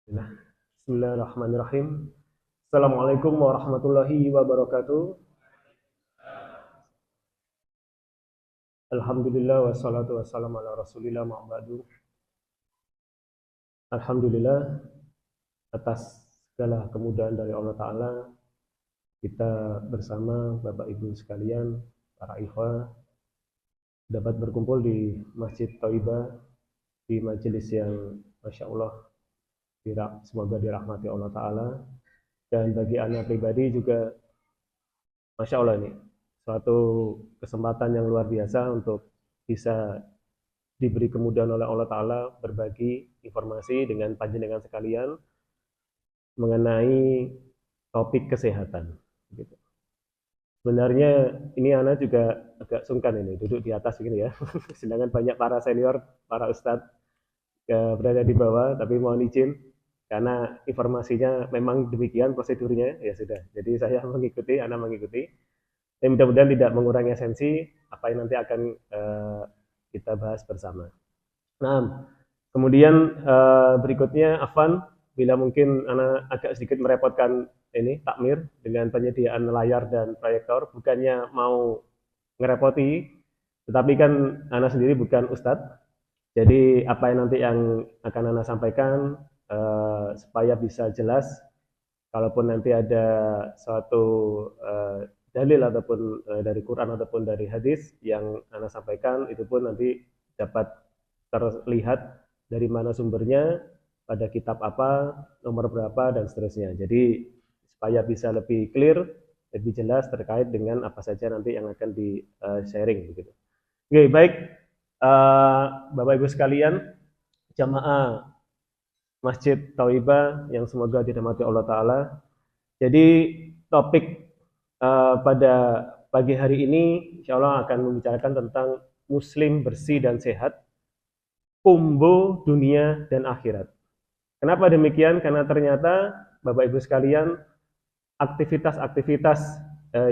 Nah, Bismillahirrahmanirrahim. Assalamualaikum warahmatullahi wabarakatuh. Alhamdulillah wassalatu wassalamu ala Rasulillah ma'badu. Alhamdulillah atas segala kemudahan dari Allah Ta'ala, kita bersama Bapak Ibu sekalian, para ikhwah, dapat berkumpul di Masjid Thaibah, di majelis yang Masya Allah semoga dirahmati Allah Ta'ala. Dan bagi anak pribadi juga Masya Allah ini suatu kesempatan yang luar biasa untuk bisa diberi kemudahan oleh Allah Ta'ala berbagi informasi dengan panjenengan sekalian mengenai topik kesehatan. Sebenarnya ini Ana juga agak sungkan ini duduk di atas begini ya, sedangkan banyak para senior, para ustadz berada di bawah, tapi mohon izin karena informasinya memang demikian prosedurnya, ya sudah. Jadi saya mengikuti, Ana mengikuti. Dan mudah-mudahan tidak mengurangi esensi apa yang nanti akan kita bahas bersama. Nah, kemudian berikutnya Afan, bila mungkin Ana agak sedikit merepotkan ini takmir dengan penyediaan layar dan proyektor, bukannya mau ngerepoti, tetapi kan Ana sendiri bukan ustadz, jadi apa yang nanti yang akan Ana sampaikan supaya bisa jelas, kalaupun nanti ada suatu dalil ataupun dari Quran ataupun dari hadis yang Ana sampaikan, itu pun nanti dapat terlihat dari mana sumbernya, pada kitab apa, nomor berapa, dan seterusnya. Jadi supaya bisa lebih clear, lebih jelas terkait dengan apa saja nanti yang akan di sharing begitu. Oke, baik Bapak Ibu sekalian, jamaah Masjid Thaibah yang semoga dirahmati Allah Ta'ala. Jadi topik pada pagi hari ini insya Allah akan membicarakan tentang Muslim bersih dan sehat, kumbu dunia dan akhirat. Kenapa demikian? Karena ternyata Bapak Ibu sekalian, aktivitas-aktivitas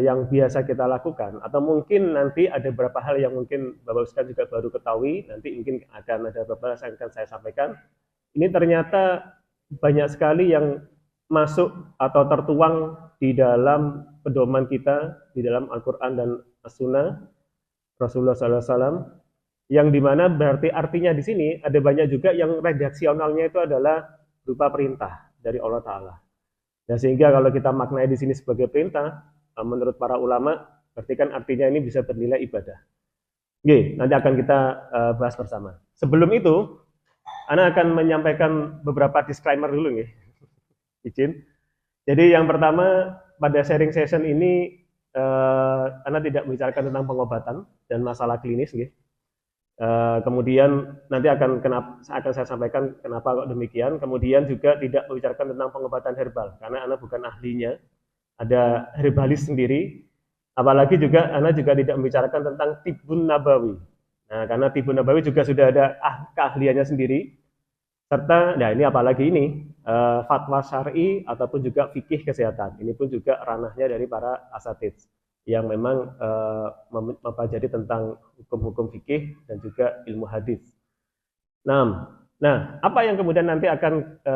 yang biasa kita lakukan, atau mungkin nanti ada beberapa hal yang mungkin Bapak Ibu sekalian juga baru ketahui, nanti mungkin akan ada beberapa hal yang akan saya sampaikan. Ini ternyata banyak sekali yang masuk atau tertuang di dalam pedoman kita, di dalam Al-Quran dan As-Sunnah Rasulullah SAW, yang dimana berarti artinya di sini ada banyak juga yang redaksionalnya itu adalah berupa perintah dari Allah Ta'ala. Nah, sehingga kalau kita maknai di sini sebagai perintah, menurut para ulama, berarti kan artinya ini bisa bernilai ibadah. Oke, nanti akan kita bahas bersama. Sebelum itu, Ana akan menyampaikan beberapa disclaimer dulu nih, izin. Jadi yang pertama, pada sharing session ini, Ana tidak membicarakan tentang pengobatan dan masalah klinis, gitu. Kemudian nanti akan saya sampaikan kenapa kok demikian. Kemudian juga tidak membicarakan tentang pengobatan herbal karena Ana bukan ahlinya, ada herbalis sendiri. Apalagi juga Ana juga tidak membicarakan tentang tibun nabawi. Nah, karena tibun nabawi juga sudah ada keahliannya sendiri. Serta, nah ini apalagi ini fatwa syar'i ataupun juga fikih kesehatan. Ini pun juga ranahnya dari para asatidz yang memang mempelajari tentang hukum-hukum fikih dan juga ilmu hadis. Nah, apa yang kemudian nanti akan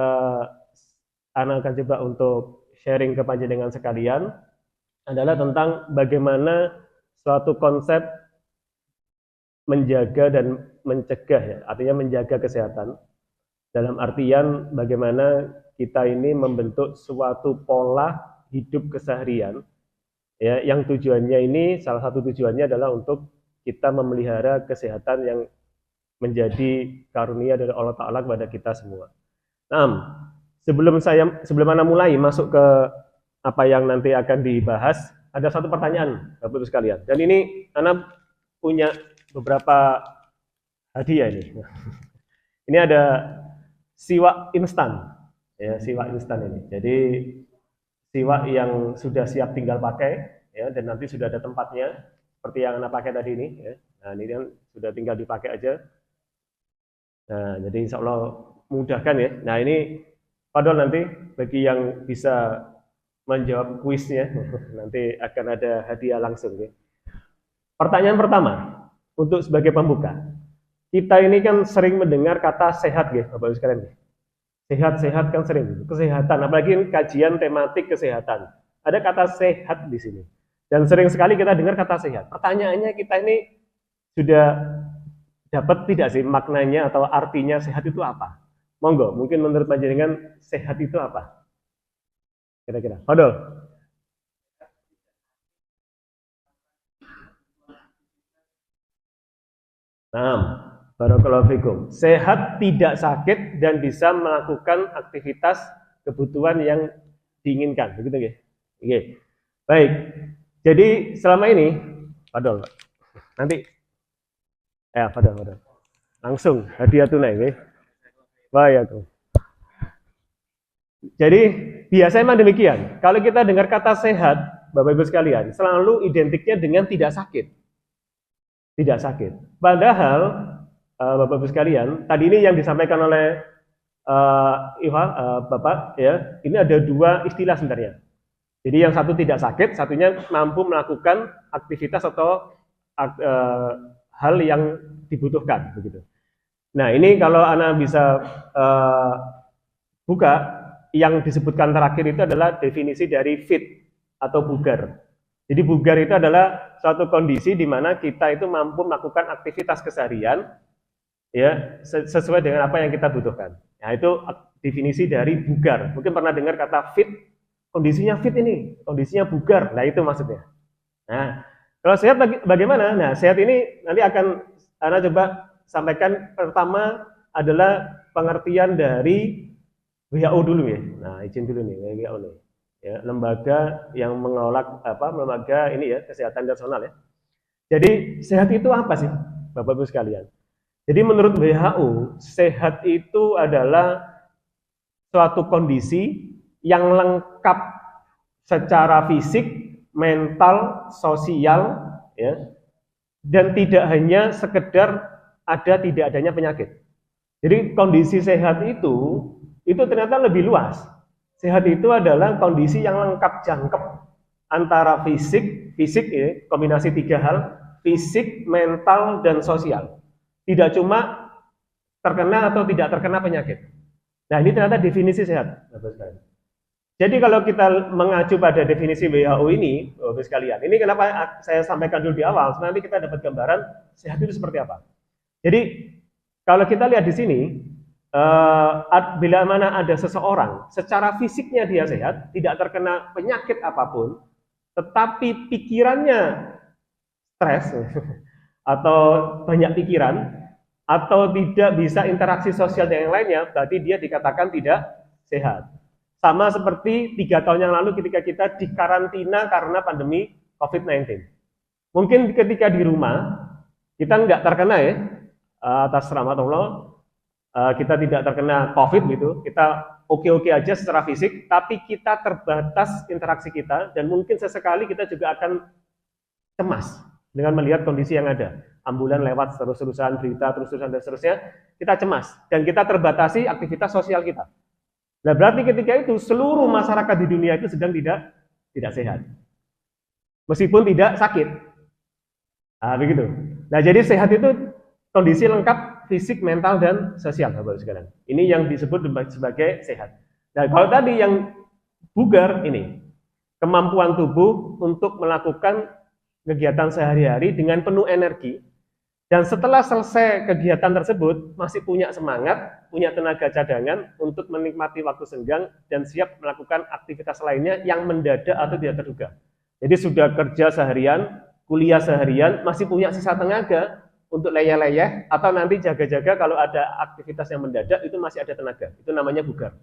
Ana akan coba untuk sharing ke panjenengan sekalian adalah tentang bagaimana suatu konsep menjaga dan mencegah, ya, artinya menjaga kesehatan dalam artian bagaimana kita ini membentuk suatu pola hidup keseharian, ya, yang tujuannya ini, salah satu tujuannya adalah untuk kita memelihara kesehatan yang menjadi karunia dari Allah Ta'ala kepada kita semua. Nah, sebelum Anda mulai masuk ke apa yang nanti akan dibahas, ada satu pertanyaan Bapak Ibu sekalian. Dan ini Anda punya beberapa hadiah ini. Ini ada siwak instan, ya, siwak instan ini. Jadi siwak yang sudah siap tinggal pakai, ya, dan nanti sudah ada tempatnya seperti yang Anda pakai tadi ini, ya. Nah, ini kan sudah tinggal dipakai aja. Nah, jadi insya Allah memudahkan, ya. Nah, ini padahal nanti bagi yang bisa menjawab kuisnya nanti akan ada hadiah langsung, ya. Pertanyaan pertama untuk sebagai pembuka, kita ini kan sering mendengar kata sehat, ya, Bapak Ibu sekalian. Sehat-sehat kan sering, kesehatan, apalagi kajian tematik kesehatan. Ada kata sehat di sini. Dan sering sekali kita dengar kata sehat. Pertanyaannya kita ini sudah dapat tidak sih maknanya atau artinya sehat itu apa? Monggo, mungkin menurut panjenengan sehat itu apa? Kira-kira. Fadol. Nah, barakallahu fikum. Sehat, tidak sakit, dan bisa melakukan aktivitas kebutuhan yang diinginkan. Begitu ya? Oke. Baik. Jadi selama ini, Fadol, nanti, Fadol. Langsung hadiah tunai, ya. Baik. Jadi biasanya memang demikian. Kalau kita dengar kata sehat, Bapak Ibu sekalian, selalu identiknya dengan tidak sakit. Tidak sakit. Padahal Bapak Ibu sekalian, tadi ini yang disampaikan oleh Bapak ya, ini ada dua istilah sebenarnya. Jadi yang satu tidak sakit, satunya mampu melakukan aktivitas atau hal yang dibutuhkan begitu. Nah, ini kalau Ana bisa buka, yang disebutkan terakhir itu adalah definisi dari fit atau bugar. Jadi bugar itu adalah suatu kondisi di mana kita itu mampu melakukan aktivitas keseharian ya sesuai dengan apa yang kita butuhkan. Nah, itu definisi dari bugar. Mungkin pernah dengar kata fit, kondisinya fit ini, kondisinya bugar. Nah, itu maksudnya. Nah, kalau sehat bagaimana? Nah, sehat ini nanti akan Ana coba sampaikan. Pertama adalah pengertian dari WHO dulu ya. Nah, izin dulu nih WHO nih. Ya, lembaga yang mengelola lembaga ini ya, kesehatan nasional ya. Jadi, sehat itu apa sih, Bapak Ibu sekalian? Jadi menurut WHO, sehat itu adalah suatu kondisi yang lengkap secara fisik, mental, sosial ya. Dan tidak hanya sekedar ada tidak adanya penyakit. Jadi kondisi sehat itu ternyata lebih luas. Sehat itu adalah kondisi yang lengkap jangkep antara fisik ya, kombinasi tiga hal, fisik, mental, dan sosial. Tidak cuma terkena atau tidak terkena penyakit. Nah, ini ternyata definisi sehat. Jadi kalau kita mengacu pada definisi WHO ini, Bapak sekalian, ini kenapa saya sampaikan dulu di awal, nanti kita dapat gambaran sehat itu seperti apa. Jadi kalau kita lihat di sini, bila mana ada seseorang secara fisiknya dia sehat, tidak terkena penyakit apapun, tetapi pikirannya stres atau banyak pikiran atau tidak bisa interaksi sosial dengan yang lainnya, berarti dia dikatakan tidak sehat. Sama seperti 3 tahun yang lalu ketika kita dikarantina karena pandemi COVID-19. Mungkin ketika di rumah kita nggak terkena ya, atas rahmat Allah, kita tidak terkena COVID gitu, kita oke-oke aja secara fisik, tapi kita terbatas interaksi kita, dan mungkin sesekali kita juga akan cemas dengan melihat kondisi yang ada. Ambulan lewat terus-terusan, berita terus-terusan dan seterusnya, kita cemas, dan kita terbatasi aktivitas sosial kita. Nah, berarti ketika itu seluruh masyarakat di dunia itu sedang tidak sehat. Meskipun tidak sakit. Nah, begitu. Nah, jadi sehat itu kondisi lengkap fisik, mental, dan sosial, Bapak sekalian. Ini yang disebut sebagai sehat. Nah, kalau tadi yang bugar ini, kemampuan tubuh untuk melakukan kegiatan sehari-hari dengan penuh energi, dan setelah selesai kegiatan tersebut masih punya semangat, punya tenaga cadangan untuk menikmati waktu senggang dan siap melakukan aktivitas lainnya yang mendadak atau tidak terduga. Jadi sudah kerja seharian, kuliah seharian, masih punya sisa tenaga untuk leyeh-leyeh, atau nanti jaga-jaga kalau ada aktivitas yang mendadak itu masih ada tenaga. Itu namanya bugar.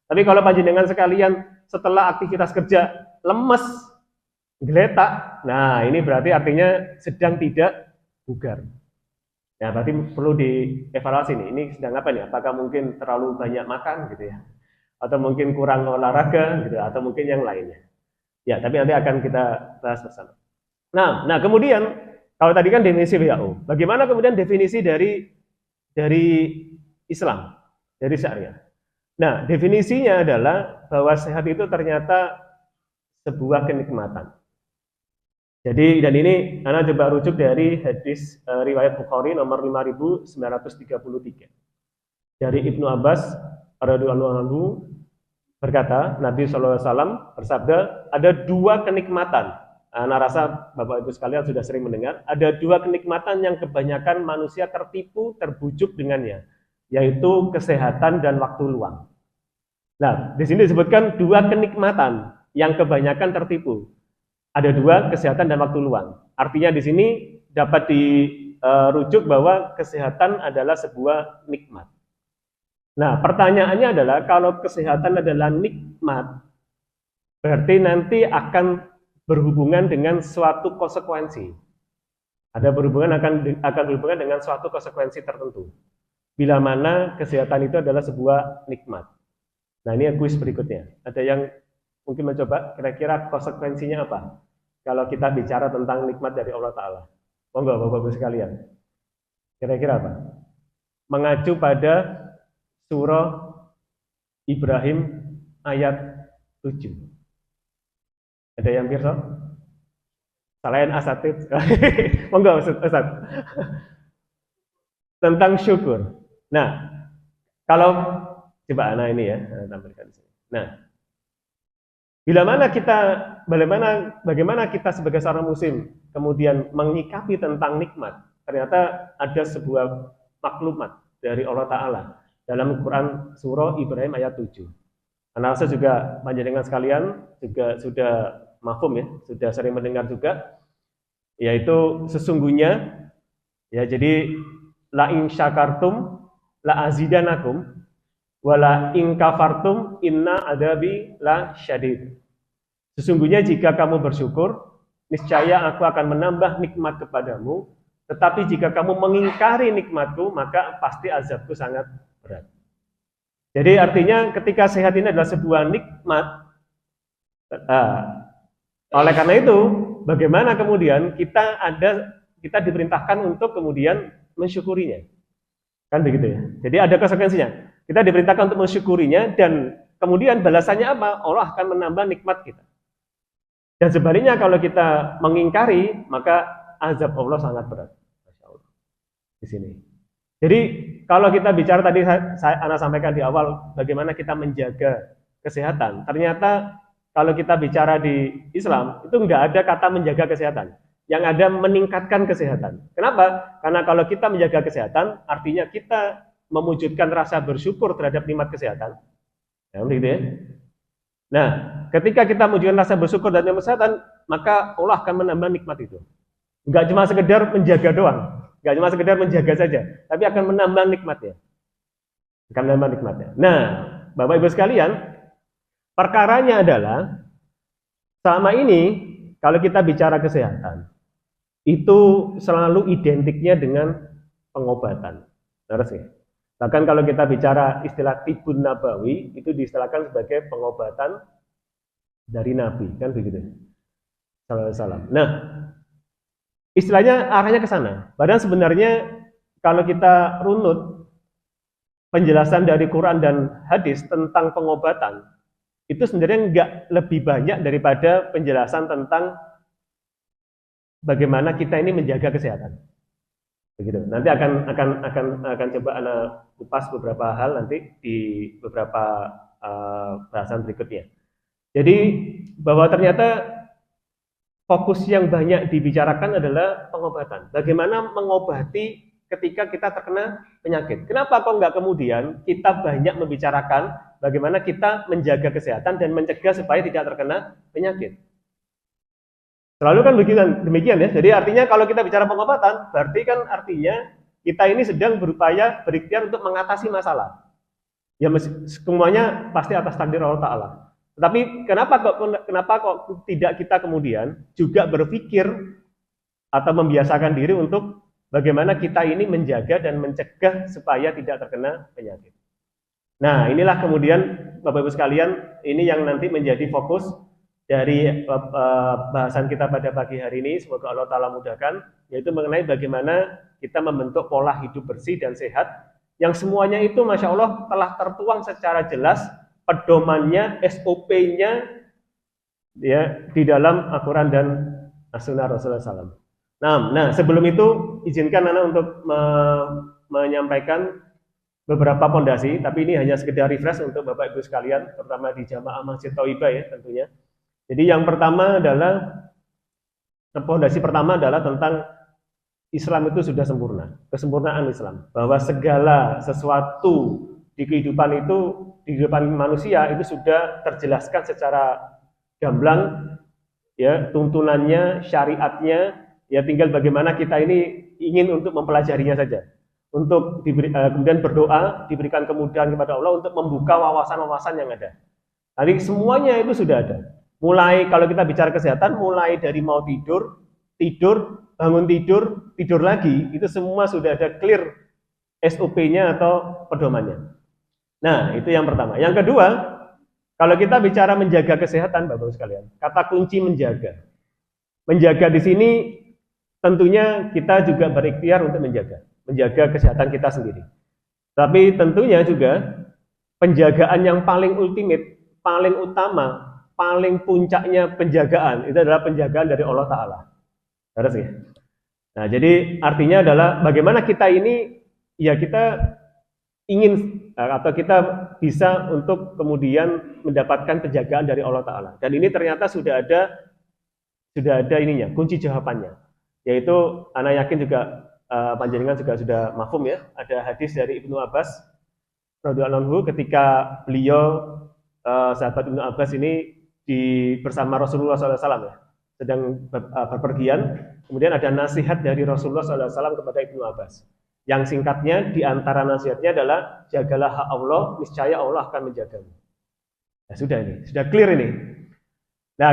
Tapi kalau panjenengan sekalian setelah aktivitas kerja lemes, geletak, nah ini berarti artinya sedang tidak bugar. Nah, berarti perlu dievaluasi nih, ini sedang apa nih? Apakah mungkin terlalu banyak makan gitu ya? Atau mungkin kurang olahraga gitu, atau mungkin yang lainnya. Ya, tapi nanti akan kita bahas bersama. Nah kemudian kalau tadi kan definisi WHO, bagaimana kemudian definisi dari Islam, dari syariah? Nah, definisinya adalah bahwa sehat itu ternyata sebuah kenikmatan. Jadi, dan ini Ana coba rujuk dari hadis riwayat Bukhari nomor 5933. Dari Ibnu Abbas radhiyallahu anhu berkata, Nabi SAW bersabda, ada dua kenikmatan. Nah, rasa Bapak Ibu sekalian sudah sering mendengar, ada dua kenikmatan yang kebanyakan manusia tertipu, terbujuk dengannya, yaitu kesehatan dan waktu luang. Nah, di sini disebutkan dua kenikmatan yang kebanyakan tertipu. Ada dua, kesehatan dan waktu luang. Artinya di sini dapat dirujuk bahwa kesehatan adalah sebuah nikmat. Nah, pertanyaannya adalah kalau kesehatan adalah nikmat, berarti nanti akan berhubungan dengan suatu konsekuensi. Ada berhubungan akan berhubungan dengan suatu konsekuensi tertentu. Bila mana kesehatan itu adalah sebuah nikmat. Nah, ini kuis berikutnya. Ada yang mungkin mencoba kira-kira konsekuensinya apa? Kalau kita bicara tentang nikmat dari Allah Ta'ala. Monggo Bapak-Ibu sekalian. Kira-kira apa? Mengacu pada surah Ibrahim ayat 7. Ada yang pirsa? Selain asatid. Monggo Ustaz. Tentang syukur. Nah, kalau coba anak ini ya, tampilkan di sini. Nah, bagaimana kita sebagai seorang muslim kemudian menyikapi tentang nikmat? Ternyata ada sebuah maklumat dari Allah Ta'ala dalam Quran surah Ibrahim ayat 7. Anak saya juga panjenengan sekalian juga sudah mafhum ya, sudah sering mendengar juga, yaitu sesungguhnya ya, jadi la in syakartum la azidanakum wala in kafartum inna adabi la syadid. Sesungguhnya jika kamu bersyukur, niscaya aku akan menambah nikmat kepadamu, tetapi jika kamu mengingkari nikmatku, maka pasti azabku sangat berat. Jadi artinya ketika sehat ini adalah sebuah nikmat, oleh karena itu bagaimana kemudian kita diperintahkan untuk kemudian mensyukurinya, kan begitu ya. Jadi ada konsekuensinya. Kita diperintahkan untuk mensyukurinya dan kemudian balasannya apa? Allah akan menambah nikmat kita. Dan sebaliknya kalau kita mengingkari, maka azab Allah sangat berat. Masya Allah. Di sini. Jadi kalau kita bicara tadi Ana sampaikan di awal bagaimana kita menjaga kesehatan. Ternyata kalau kita bicara di Islam itu enggak ada kata menjaga kesehatan. Yang ada meningkatkan kesehatan. Kenapa? Karena kalau kita menjaga kesehatan artinya kita mewujudkan rasa bersyukur terhadap nikmat kesehatan. Ya, begitu ya. Nah, ketika kita mewujudkan rasa bersyukur terhadap nikmat kesehatan, maka Allah akan menambah nikmat itu. Enggak cuma sekedar menjaga doang. Enggak cuma sekedar menjaga saja, tapi akan menambah nikmatnya. Akan menambah nikmatnya. Nah, Bapak Ibu sekalian, perkaranya adalah selama ini kalau kita bicara kesehatan, itu selalu identiknya dengan pengobatan. Terus ya. Bahkan kalau kita bicara istilah tibun nabawi, itu diistilahkan sebagai pengobatan dari Nabi, kan begitu. Sallallahu alaihi wasallam. Nah, istilahnya arahnya ke sana. Padahal sebenarnya kalau kita runut penjelasan dari Quran dan hadis tentang pengobatan, itu sebenarnya enggak lebih banyak daripada penjelasan tentang bagaimana kita ini menjaga kesehatan. Begitu. Nanti akan coba Ana kupas beberapa hal nanti di beberapa bahasan berikutnya. Jadi bahwa ternyata fokus yang banyak dibicarakan adalah pengobatan. Bagaimana mengobati ketika kita terkena penyakit. Kenapa kok enggak kemudian kita banyak membicarakan bagaimana kita menjaga kesehatan dan mencegah supaya tidak terkena penyakit. Selalu kan demikian ya. Jadi artinya kalau kita bicara pengobatan, berarti kan artinya kita ini sedang berupaya berikhtiar untuk mengatasi masalah. Ya semuanya pasti atas takdir Allah Ta'ala. Tetapi kenapa kok tidak kita kemudian juga berpikir atau membiasakan diri untuk bagaimana kita ini menjaga dan mencegah supaya tidak terkena penyakit. Nah, inilah kemudian Bapak Ibu sekalian, ini yang nanti menjadi fokus dari bahasan kita pada pagi hari ini. Semoga Allah Ta'ala mudahkan, yaitu mengenai bagaimana kita membentuk pola hidup bersih dan sehat, yang semuanya itu Masya Allah telah tertuang secara jelas pedomannya, SOP-nya ya, di dalam Al-Quran dan As-Sunnah Rasulullah SAW. Nah, sebelum itu izinkan Ana untuk menyampaikan beberapa pondasi, tapi ini hanya sekedar refresh untuk Bapak Ibu sekalian, terutama di Jamaah Masjid Thaibah ya tentunya. Jadi yang pertama adalah, pondasi pertama adalah tentang Islam itu sudah sempurna, kesempurnaan Islam, bahwa segala sesuatu di kehidupan itu, di kehidupan manusia itu sudah terjelaskan secara gamblang, ya tuntunannya, syariatnya, ya tinggal bagaimana kita ini ingin untuk mempelajarinya saja. Untuk kemudian berdoa, diberikan kemudahan kepada Allah untuk membuka wawasan-wawasan yang ada. Tadi semuanya itu sudah ada. Mulai kalau kita bicara kesehatan, mulai dari mau tidur, bangun tidur lagi, itu semua sudah ada clear SOP-nya atau pedomannya. Nah, itu yang pertama. Yang kedua, kalau kita bicara menjaga kesehatan, Bapak-Ibu sekalian, kata kunci menjaga. Menjaga di sini tentunya kita juga berikhtiar untuk menjaga kesehatan kita sendiri. Tapi tentunya juga penjagaan yang paling ultimate, paling utama, paling puncaknya penjagaan itu adalah penjagaan dari Allah Ta'ala. Harus ya? Nah, jadi artinya adalah bagaimana kita ini, ya kita ingin atau kita bisa untuk kemudian mendapatkan penjagaan dari Allah Ta'ala. Dan ini ternyata sudah ada ininya, kunci jawabannya. Yaitu, anak yakin juga panjenengan juga sudah mafhum ya, ada hadis dari Ibnu Abbas radhiyallahu anhu ketika beliau sahabat Ibnu Abbas ini bersama Rasulullah SAW ya, sedang berpergian, kemudian ada nasihat dari Rasulullah SAW kepada Ibnu Abbas. Yang singkatnya di antara nasihatnya adalah jagalah hak Allah, niscaya Allah akan menjagamu. Nah, sudah ini, sudah clear ini. Nah,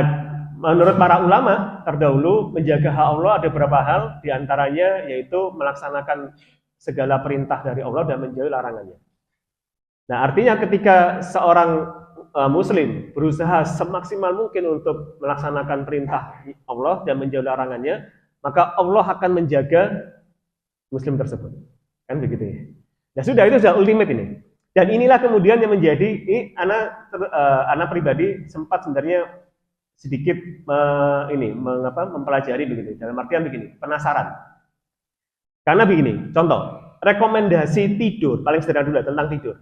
menurut para ulama terdahulu menjaga hak Allah ada beberapa hal, diantaranya yaitu melaksanakan segala perintah dari Allah dan menjauhi larangannya. Nah, artinya ketika seorang Muslim berusaha semaksimal mungkin untuk melaksanakan perintah Allah dan menjauhi larangannya, maka Allah akan menjaga Muslim tersebut. Kan begitu ya. Nah, itu sudah ultimate ini. Dan inilah kemudian yang menjadi anak pribadi sempat sebenarnya sedikit mempelajari begini, dalam artian begini, penasaran. Karena begini, contoh, rekomendasi tidur, paling sederhana dulu tentang tidur.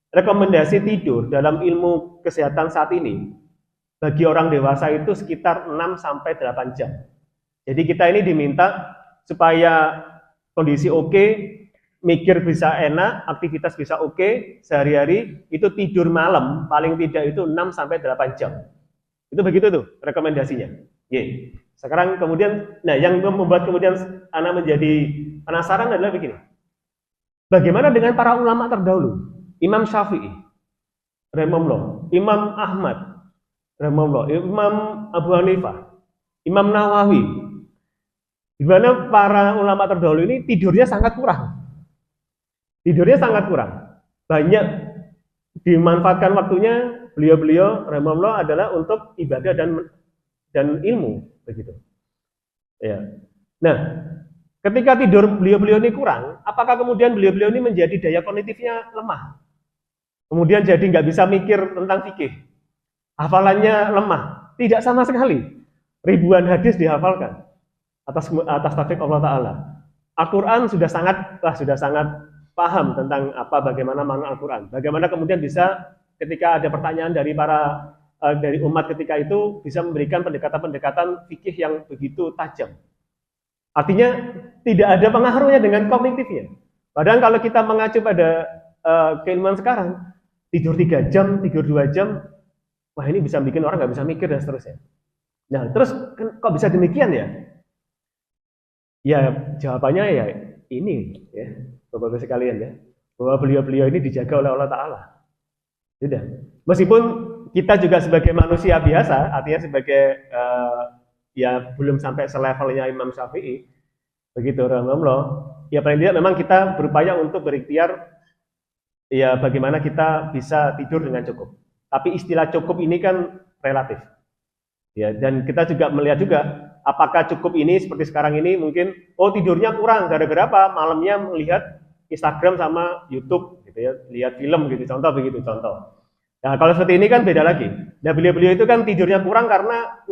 Rekomendasi tidur dalam ilmu kesehatan saat ini bagi orang dewasa itu sekitar 6-8 jam. Jadi kita ini diminta supaya kondisi oke, mikir bisa enak, aktivitas bisa oke, sehari-hari itu tidur malam paling tidak itu 6-8 jam. Itu begitu tuh rekomendasinya. Ye. Sekarang kemudian, nah yang membuat kemudian anak menjadi penasaran adalah begini. Bagaimana dengan para ulama terdahulu? Imam Syafi'i, rahimahullah, Imam Ahmad, rahimahullah, Imam Abu Hanifah, Imam Nawawi. Di mana para ulama terdahulu ini tidurnya sangat kurang. Tidurnya sangat kurang. Banyak dimanfaatkan waktunya beliau-beliau rahimahullah adalah untuk ibadah dan ilmu begitu. Ya. Nah, ketika tidur beliau-beliau ini kurang, apakah kemudian beliau-beliau ini menjadi daya kognitifnya lemah? Kemudian jadi nggak bisa mikir tentang fikih, hafalannya lemah? Tidak sama sekali. Ribuan hadis dihafalkan atas taufik Allah Ta'ala. Al-Quran sudah sangat paham tentang bagaimana makna Al-Quran. Bagaimana kemudian bisa ketika ada pertanyaan dari dari umat ketika itu bisa memberikan pendekatan-pendekatan fikih yang begitu tajam. Artinya tidak ada pengaruhnya dengan kognitifnya. Padahal kalau kita mengacu pada keilmuan sekarang, tidur 3 jam, tidur 2 jam, wah ini bisa bikin orang nggak bisa mikir dan seterusnya. Nah, terus kok bisa demikian ya? Ya jawabannya ya ini ya, Bapak-Bapak sekalian ya, bahwa beliau-beliau ini dijaga oleh Allah Ta'ala. Sudah. Meskipun kita juga sebagai manusia biasa, artinya sebagai ya belum sampai selevelnya Imam Syafi'i, begitu rahimahullah, ya paling tidak memang kita berupaya untuk berikhtiar ya bagaimana kita bisa tidur dengan cukup. Tapi istilah cukup ini kan relatif. Ya, dan kita juga melihat juga apakah cukup ini seperti sekarang ini mungkin tidurnya kurang gara-gara apa? Malamnya melihat Instagram sama YouTube gitu ya, lihat film gitu, contoh begitu contoh. Nah, kalau seperti ini kan beda lagi. Nah, beliau-beliau itu kan tidurnya kurang karena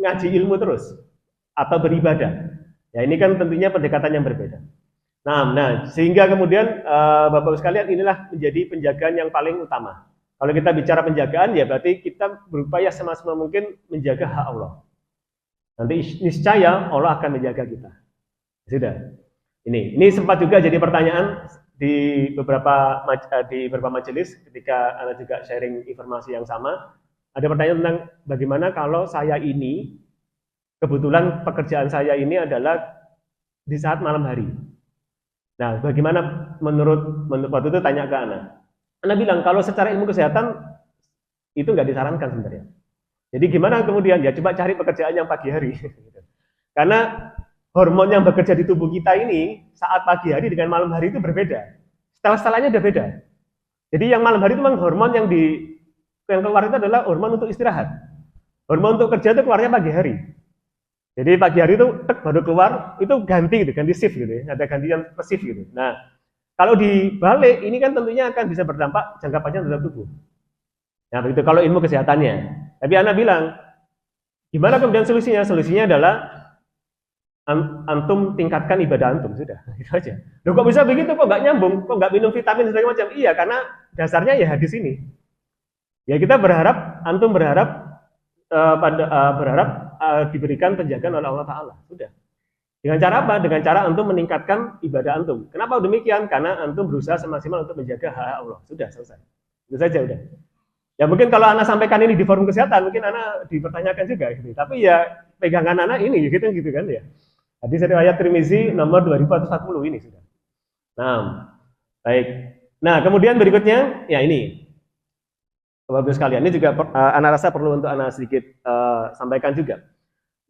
ngaji ilmu terus atau beribadah. Ya, ini kan tentunya pendekatan yang berbeda. Nah, sehingga kemudian Bapak sekalian inilah menjadi penjagaan yang paling utama. Kalau kita bicara penjagaan ya berarti kita berupaya semaksimal mungkin menjaga hak Allah. Nanti niscaya Allah akan menjaga kita. Sudah. Ini sempat juga jadi pertanyaan di beberapa majelis ketika Anda juga sharing informasi yang sama. Ada pertanyaan tentang bagaimana kalau saya ini kebetulan pekerjaan saya ini adalah di saat malam hari. Nah, bagaimana menurut waktu itu tanya ke Ana bilang kalau secara ilmu kesehatan itu nggak disarankan sebenarnya. Jadi gimana kemudian? Ya coba cari pekerjaan yang pagi hari. Karena hormon yang bekerja di tubuh kita ini saat pagi hari dengan malam hari itu berbeda. Setelah-setelahnya udah beda. Jadi yang malam hari itu memang hormon yang keluar itu adalah hormon untuk istirahat. Hormon untuk kerja itu keluarnya pagi hari. Jadi pagi hari itu baru keluar, itu ganti shift gitu ya. Ada gantian per shift gitu. Nah, kalau dibalik ini kan tentunya akan bisa berdampak jangka panjang terhadap tubuh. Nah, begitu kalau ilmu kesehatannya. Tapi Ana bilang, gimana kemudian solusinya? Solusinya adalah antum tingkatkan ibadah antum, sudah. Itu aja. Loh kok bisa begitu? Kok nggak nyambung? Kok nggak minum vitamin dan segala macam? Iya, karena dasarnya ya hadis ini. Ya kita antum berharap diberikan penjagaan oleh Allah Ta'ala. Sudah. Dengan cara apa? Dengan cara antum meningkatkan ibadah antum. Kenapa demikian? Karena antum berusaha semaksimal untuk menjaga hak Allah. Sudah, selesai. Itu saja udah. Ya mungkin kalau Ana sampaikan ini di forum kesehatan, mungkin Ana dipertanyakan juga. Gitu. Tapi ya pegangan Ana ini gitu kan ya. Hadis riwayat Tirmizi nomor 2440 ini sudah. Nah, baik. Nah, kemudian berikutnya, ya ini. Bapak sekalian, ini juga Ana rasa perlu untuk Ana sedikit sampaikan juga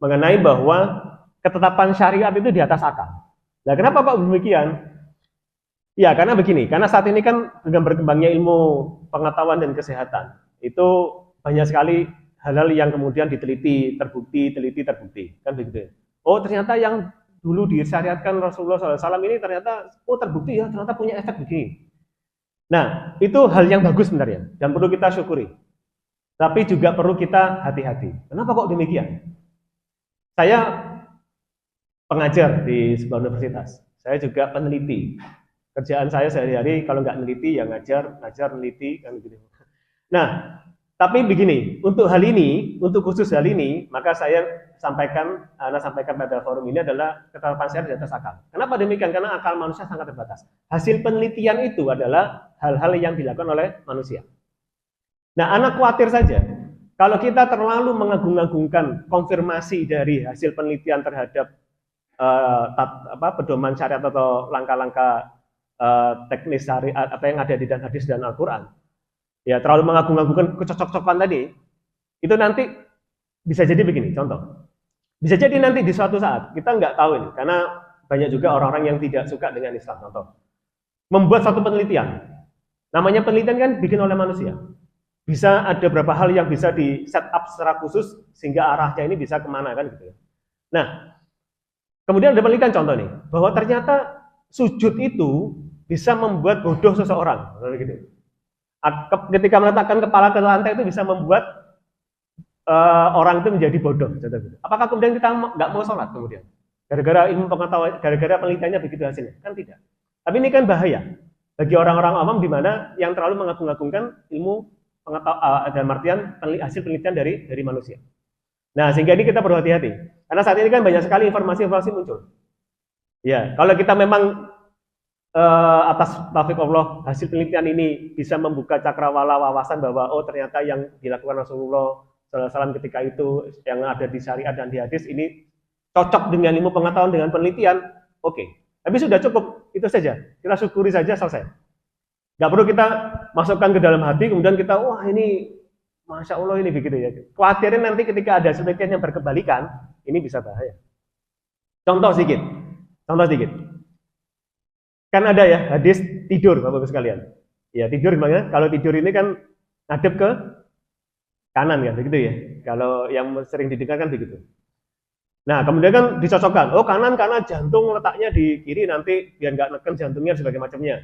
mengenai bahwa ketetapan syariat itu di atas akal. Nah, kenapa Pak demikian? Ya, karena begini, karena saat ini kan dengan berkembangnya ilmu pengetahuan dan kesehatan, itu banyak sekali hal-hal yang kemudian diteliti, terbukti, kan begitu. Oh, ternyata yang dulu disyariatkan Rasulullah SAW ini ternyata, terbukti ya, ternyata punya efek begini. Nah, itu hal yang bagus sebenarnya dan perlu kita syukuri. Tapi juga perlu kita hati-hati. Kenapa kok demikian? Saya pengajar di sebuah universitas. Saya juga peneliti. Kerjaan saya sehari-hari kalau nggak meneliti ya ngajar, meneliti kan gitu. Nah, tapi begini, untuk khusus hal ini, maka saya sampaikan pada forum ini adalah ketetapan syariat di atas akal. Kenapa demikian? Karena akal manusia sangat terbatas. Hasil penelitian itu adalah hal-hal yang dilakukan oleh manusia. Nah, Ana khawatir saja kalau kita terlalu mengagung-agungkan konfirmasi dari hasil penelitian terhadap pedoman syariat atau langkah-langkah teknis syariat apa yang ada di dalam hadis dan Al-Quran. Ya, terlalu mengagung-agungkan kecocok-cocokan tadi, itu nanti bisa jadi begini, contoh. Bisa jadi nanti di suatu saat, kita nggak tahu ini, karena banyak juga orang-orang yang tidak suka dengan Islam, contoh. Membuat satu penelitian. Namanya penelitian kan bikin oleh manusia. Bisa ada beberapa hal yang bisa di set up secara khusus, sehingga arahnya ini bisa kemana kan gitu. Nah, kemudian ada penelitian contoh nih, bahwa ternyata sujud itu bisa membuat bodoh seseorang. Gitu. Ketika meletakkan kepala ke lantai itu bisa membuat orang itu menjadi bodoh. Apakah kemudian kita nggak mau sholat kemudian? Gara-gara ilmu pengetahuan, gara-gara penelitiannya begitu hasilnya? Kan tidak. Tapi ini kan bahaya bagi orang-orang awam di mana yang terlalu mengagung-agungkan ilmu pengetahuan dalam artian hasil penelitian dari manusia. Nah, sehingga ini kita perlu hati-hati. Karena saat ini kan banyak sekali informasi-informasi muncul. Ya, kalau kita memang atas taufik Allah hasil penelitian ini bisa membuka cakrawala wawasan bahwa ternyata yang dilakukan Rasulullah SAW ketika itu yang ada di syariat dan di hadis ini cocok dengan ilmu pengetahuan dengan penelitian, oke. Tapi sudah cukup, itu saja. Kita syukuri saja, selesai. Nggak perlu kita masukkan ke dalam hati, kemudian kita, wah ini, Masya Allah ini begitu ya. Khawatirnya nanti ketika ada penelitian yang berkebalikan, ini bisa bahaya. Contoh sedikit. Kan ada ya hadis tidur, Bapak-Bapak sekalian. Ya tidur gimana? Kalau tidur ini kan ngadep ke kanan kan, begitu ya. Kalau yang sering didengar kan begitu. Nah, kemudian kan dicocokkan. Kanan karena jantung letaknya di kiri nanti biar nggak neken jantungnya dan sebagainya macamnya.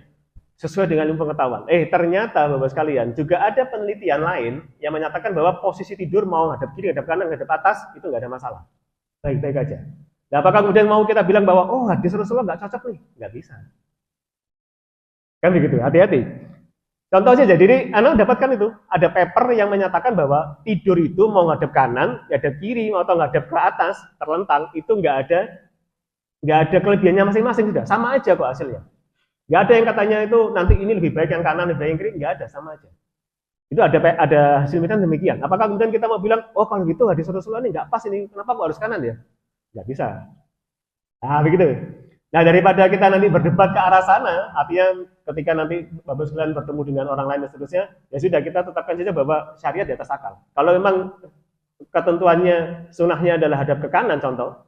Sesuai dengan ilmu pengetahuan. Ternyata Bapak sekalian juga ada penelitian lain yang menyatakan bahwa posisi tidur mau ngadep kiri, ngadep kanan, ngadep atas itu nggak ada masalah. Baik-baik aja. Nah, apakah kemudian mau kita bilang bahwa oh hadis Rasulullah nggak cocok nih? Nggak bisa. Kan begitu, hati-hati. Contohnya jadi Anda dapatkan itu, ada paper yang menyatakan bahwa tidur itu mau ngadep kanan, ngadep kiri, atau ngadep ke atas, terlentang, itu nggak ada kelebihannya masing-masing sudah, sama aja kok hasilnya. Nggak ada yang katanya itu nanti ini lebih baik yang kanan, lebih baik yang kiri, nggak ada, sama aja. Itu ada hasil penelitian demikian. Apakah kemudian kita mau bilang, oh kalau gitu hadis Rasulullah ini nggak pas ini, kenapa kok harus kanan ya? Nggak bisa. Nah, begitu. Nah, daripada kita nanti berdebat ke arah sana, artinya ketika nanti Bapak sekalian bertemu dengan orang lain dan seterusnya, ya sudah kita tetapkan saja bahwa syariat di atas akal. Kalau memang ketentuannya sunnahnya adalah hadap ke kanan contoh,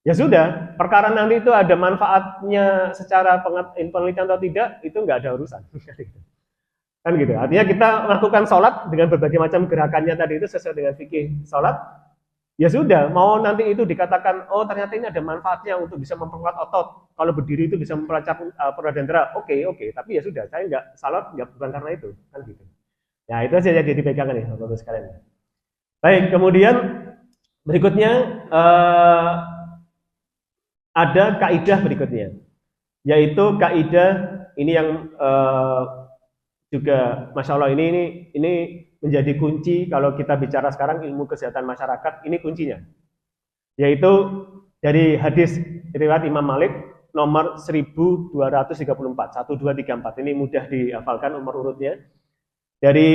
ya sudah, perkara nanti itu ada manfaatnya secara penelitian atau tidak, itu nggak ada urusan. Kan gitu. Artinya kita melakukan sholat dengan berbagai macam gerakannya tadi itu sesuai dengan fikih sholat, ya sudah, mau nanti itu dikatakan, oh ternyata ini ada manfaatnya untuk bisa memperkuat otot. Kalau berdiri itu bisa memperlancar pura-dendra. Oke. Tapi ya sudah, saya nggak salat, nggak bukan karena itu, kan gitu. Nah itu saja jadi pegangan nih, Bapak sekalian. Baik, kemudian berikutnya ada kaidah berikutnya, yaitu kaidah ini yang juga, masya Allah ini menjadi kunci kalau kita bicara sekarang ilmu kesehatan masyarakat, ini kuncinya. Yaitu dari hadis riwayat Imam Malik nomor 1234, 1234. Ini mudah dihafalkan nomor urutnya. Dari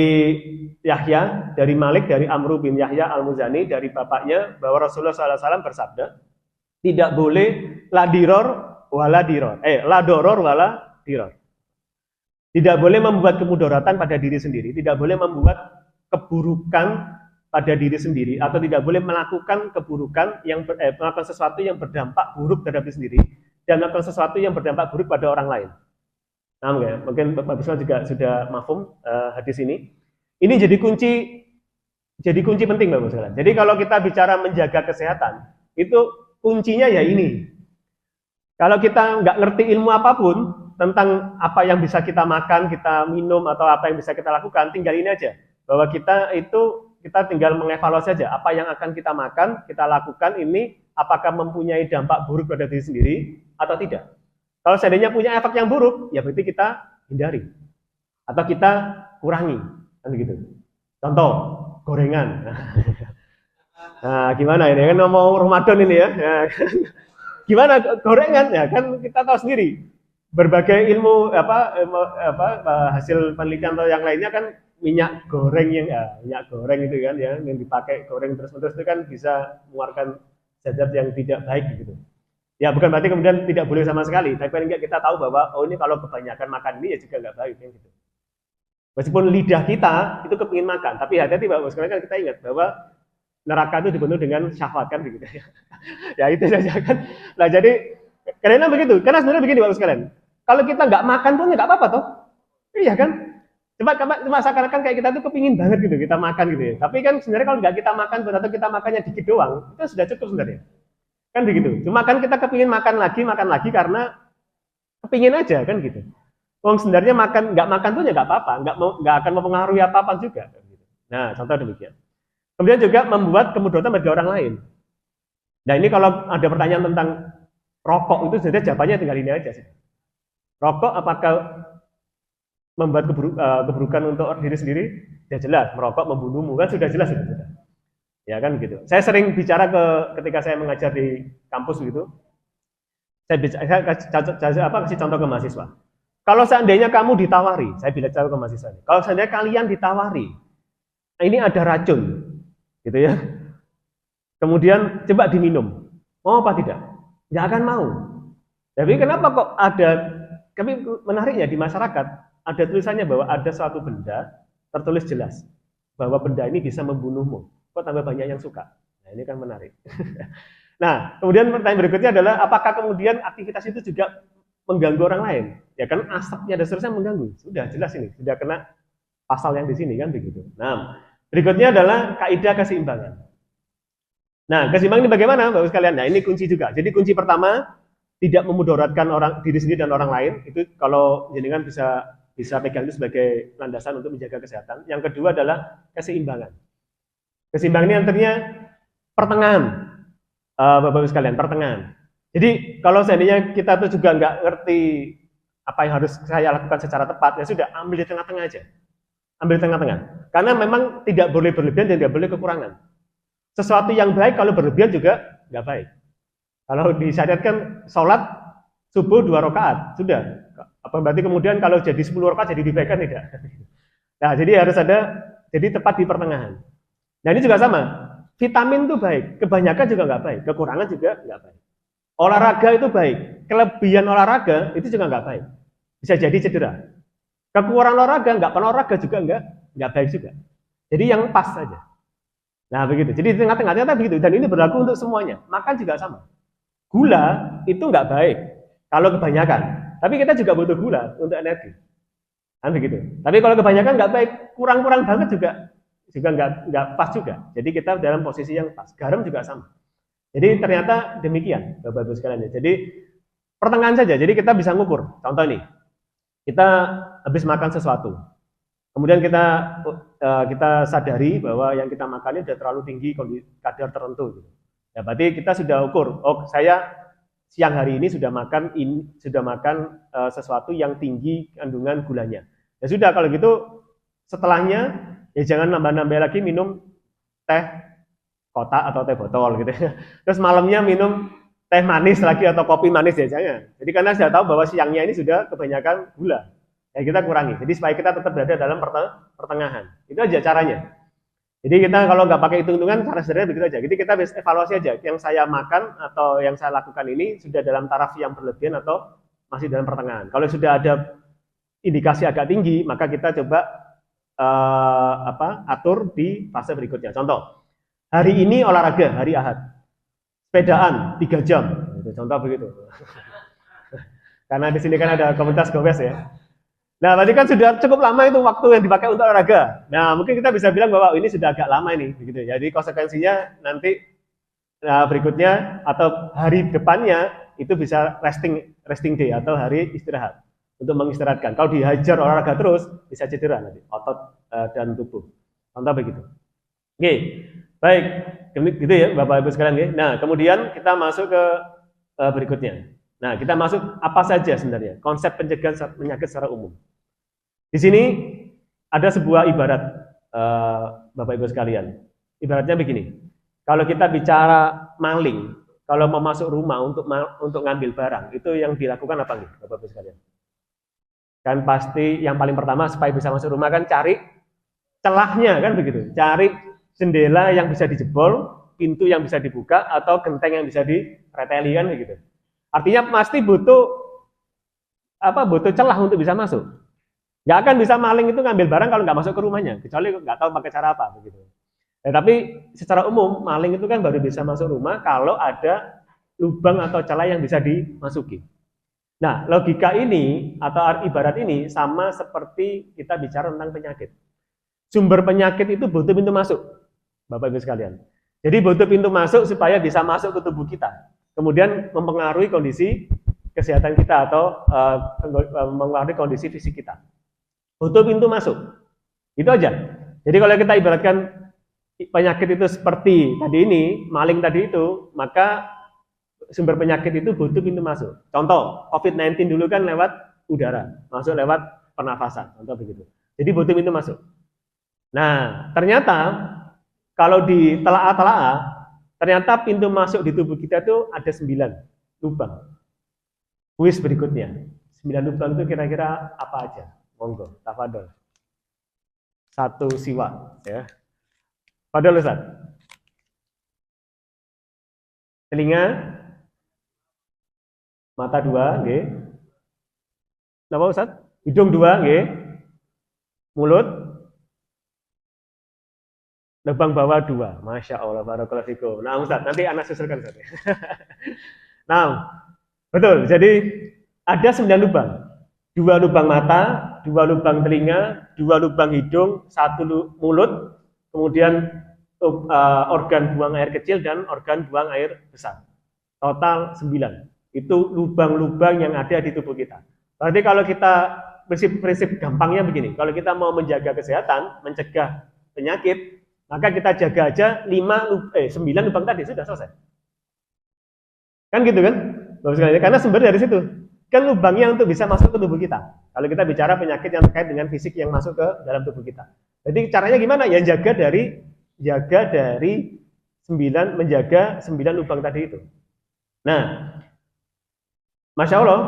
Yahya, dari Malik, dari Amru bin Yahya Al-Muzani, dari bapaknya, bahwa Rasulullah SAW bersabda, tidak boleh la diror wala diror. La doror wala diror. Tidak boleh membuat kemudaratan pada diri sendiri, tidak boleh membuat keburukan pada diri sendiri, atau tidak boleh melakukan keburukan yang melakukan sesuatu yang berdampak buruk terhadap diri sendiri, dan melakukan sesuatu yang berdampak buruk pada orang lain. Nah, mungkin Bapak Bisma juga sudah mafhum hadis ini. Ini jadi kunci penting Bapak sekalian. Jadi kalau kita bicara menjaga kesehatan, itu kuncinya ya ini. Kalau kita nggak ngerti ilmu apapun tentang apa yang bisa kita makan, kita minum, atau apa yang bisa kita lakukan, tinggal ini aja. Bahwa kita tinggal mengevaluasi saja apa yang akan kita makan, kita lakukan ini, apakah mempunyai dampak buruk pada diri sendiri atau tidak. Kalau seandainya punya efek yang buruk, ya berarti kita hindari atau kita kurangi, kan begitu. Contoh, gorengan. Nah, gimana ini kan mau Ramadan ini ya. Gimana gorengan ya, kan kita tahu sendiri. Berbagai ilmu hasil penelitian atau yang lainnya kan minyak goreng minyak goreng itu kan ya, yang dipakai goreng terus-menerus itu kan bisa mengeluarkan zat-zat yang tidak baik gitu. Ya bukan berarti kemudian tidak boleh sama sekali, tapi paling enggak kita tahu bahwa oh ini kalau kebanyakan makan ini ya juga nggak baik kan gitu. Meskipun lidah kita itu kepingin makan, tapi hati-hati Bapak sekalian, kan kita ingat bahwa neraka itu dipenuhi dengan syahwat kan begitu ya. Ya itu saja kan. Nah jadi karena begitu, karena sebenarnya begini Bapak sekalian, kalau kita nggak makan pun ya nggak apa-apa toh, iya kan? Cuma seakan-akan kayak kita tuh kepingin banget gitu kita makan gitu ya. Tapi kan sebenarnya kalau nggak kita makan pun atau kita makannya dikit doang, itu sudah cukup sebenarnya. Kan begitu. Cuma kan kita kepingin makan lagi karena kepingin aja kan gitu. Wong sebenarnya nggak makan pun ya nggak apa-apa, nggak akan mempengaruhi apa-apa juga. Nah contoh demikian. Kemudian juga membuat kemudaratan bagi orang lain. Nah ini kalau ada pertanyaan tentang rokok itu sebenarnya jawabannya tinggal ini aja sih. Rokok apakah membuat keburukan untuk diri sendiri? Ya jelas, merokok membunuhmu kan sudah jelas itu sudah. Ya kan gitu. Saya sering bicara ketika saya mengajar di kampus gitu. Saya kasih contoh ke mahasiswa. Kalau seandainya kamu ditawari, saya bilang ke mahasiswa, kalau seandainya kalian ditawari, ini ada racun, gitu ya. Kemudian coba diminum, mau apa tidak? Nggak akan mau. Tapi kenapa kok ada? Tapi menariknya di masyarakat ada tulisannya bahwa ada suatu benda tertulis jelas bahwa benda ini bisa membunuhmu. Kok tambah banyak yang suka? Nah ini kan menarik. Nah kemudian pertanyaan berikutnya adalah apakah kemudian aktivitas itu juga mengganggu orang lain? Ya kan asapnya dan seterusnya mengganggu. Sudah jelas ini, sudah kena pasal yang di sini kan begitu. Nah berikutnya adalah kaidah keseimbangan. Nah keseimbangan ini bagaimana Bapak sekalian? Nah ini kunci juga. Jadi kunci pertama tidak memudaratkan diri sendiri dan orang lain. Itu kalau jenengan bisa pegang itu sebagai landasan untuk menjaga kesehatan. Yang kedua adalah keseimbangan. Keseimbangan ini artinya pertengahan. Bapak Ibu sekalian, pertengahan. Jadi kalau seandainya kita tuh juga nggak ngerti apa yang harus saya lakukan secara tepat, ya sudah ambil di tengah-tengah aja. Ambil di tengah-tengah. Karena memang tidak boleh berlebihan dan tidak boleh kekurangan. Sesuatu yang baik kalau berlebihan juga nggak baik. Kalau disyariatkan sholat subuh 2 rakaat, sudah. Apa berarti kemudian kalau jadi 10 rakaat jadi dibaikan tidak? Nah, jadi harus ada, jadi tepat di pertengahan. Nah, ini juga sama. Vitamin itu baik, kebanyakan juga nggak baik, kekurangan juga nggak baik. Olahraga itu baik, kelebihan olahraga itu juga nggak baik. Bisa jadi cedera. Kekurangan olahraga, nggak pernah olahraga juga nggak baik juga. Jadi yang pas saja. Nah, begitu. Jadi di tengah-tengah ternyata begitu. Dan ini berlaku untuk semuanya. Makan juga sama. Gula itu nggak baik kalau kebanyakan. Tapi kita juga butuh gula untuk energi. Kan begitu. Tapi kalau kebanyakan nggak baik, kurang-kurang banget juga nggak pas juga. Jadi kita dalam posisi yang pas. Garam juga sama. Jadi ternyata demikian, Bapak Ibu sekalian. Jadi pertengahan saja. Jadi kita bisa ngukur. Contoh nih, kita habis makan sesuatu. Kemudian kita sadari bahwa yang kita makan ini sudah terlalu tinggi kadar tertentu. Ya, berarti kita sudah ukur. Oh, saya siang hari ini sudah makan sesuatu yang tinggi kandungan gulanya. Ya sudah, kalau gitu setelahnya ya jangan nambah-nambah lagi minum teh kotak atau teh botol gitu. Terus malamnya minum teh manis lagi atau kopi manis ya jangan. Jadi karena saya tahu bahwa siangnya ini sudah kebanyakan gula. Ya kita kurangi. Jadi supaya kita tetap berada dalam pertengahan. Itu aja caranya. Jadi kita kalau nggak pakai hitung-hitungan, cara sederhana begitu aja. Jadi kita bisa evaluasi aja. Yang saya makan atau yang saya lakukan ini sudah dalam taraf yang berlebihan atau masih dalam pertengahan. Kalau sudah ada indikasi agak tinggi, maka kita coba atur di fase berikutnya. Contoh, hari ini olahraga, hari Ahad. Sepedaan 3 jam. Contoh begitu. Karena di sini kan ada komunitas gowes ya. Nah, berarti kan sudah cukup lama itu waktu yang dipakai untuk olahraga. Nah, mungkin kita bisa bilang bahwa ini sudah agak lama ini, begitu. Jadi konsekuensinya nanti berikutnya atau hari depannya itu bisa resting day atau hari istirahat untuk mengistirahatkan. Kalau dihajar olahraga terus bisa cedera nanti otot dan tubuh. Contoh begitu. Oke, baik, gitu ya, Bapak Ibu sekalian ya. Nah, kemudian kita masuk ke berikutnya. Nah, kita masuk apa saja sebenarnya konsep pencegahan penyakit secara umum. Di sini ada sebuah ibarat, Bapak Ibu sekalian. Ibaratnya begini, kalau kita bicara maling, kalau mau masuk rumah untuk ngambil barang, itu yang dilakukan apa nih, Bapak Ibu sekalian? Kan pasti yang paling pertama supaya bisa masuk rumah kan cari celahnya, kan begitu. Cari jendela yang bisa dijebol, pintu yang bisa dibuka, atau genteng yang bisa direteli, kan begitu. Artinya pasti butuh celah untuk bisa masuk. Nggak akan bisa maling itu ngambil barang kalau nggak masuk ke rumahnya, kecuali nggak tahu pakai cara apa begitu. Tapi secara umum maling itu kan baru bisa masuk rumah kalau ada lubang atau celah yang bisa dimasuki. Nah, logika ini atau ibarat ini sama seperti kita bicara tentang penyakit. Sumber penyakit itu butuh pintu masuk, Bapak Ibu sekalian. Jadi butuh pintu masuk supaya bisa masuk ke tubuh kita. Kemudian mempengaruhi kondisi kesehatan kita atau mempengaruhi kondisi fisik kita. Butuh pintu masuk. Itu aja. Jadi kalau kita ibaratkan penyakit itu seperti tadi ini, maling tadi itu, maka sumber penyakit itu butuh pintu masuk. Contoh, COVID-19 dulu kan lewat udara, masuk lewat pernafasan, contoh begitu. Jadi butuh pintu masuk. Nah, ternyata kalau ditelaah, ternyata pintu masuk di tubuh kita itu ada 9 lubang. Kuis berikutnya. 9 lubang itu kira-kira apa aja? Monggo, tafadhol. 1 siwa, ya. Padahal Ustaz. Telinga, mata 2, nggih. Napa Ustaz? Hidung 2, nggih. Mulut, lubang bawah 2. Masya Allah, barakallahu fikum. Nah, Ustaz, nanti anak susulkan Ustaz. Nah, betul. Jadi ada 9 lubang. 2 lubang mata, 2 lubang telinga, 2 lubang hidung, 1 mulut, kemudian organ buang air kecil dan organ buang air besar. Total 9. Itu lubang-lubang yang ada di tubuh kita. Berarti kalau kita prinsip gampangnya begini, kalau kita mau menjaga kesehatan, mencegah penyakit, maka kita jaga aja 9 lubang tadi, sudah selesai. Kan gitu kan? Bapak sekalian, karena sumber dari situ. Kan lubangnya untuk bisa masuk ke tubuh kita. Kalau kita bicara penyakit yang terkait dengan fisik yang masuk ke dalam tubuh kita. Jadi caranya gimana? Ya jaga dari 9, menjaga 9 lubang tadi itu. Nah, Masya Allah,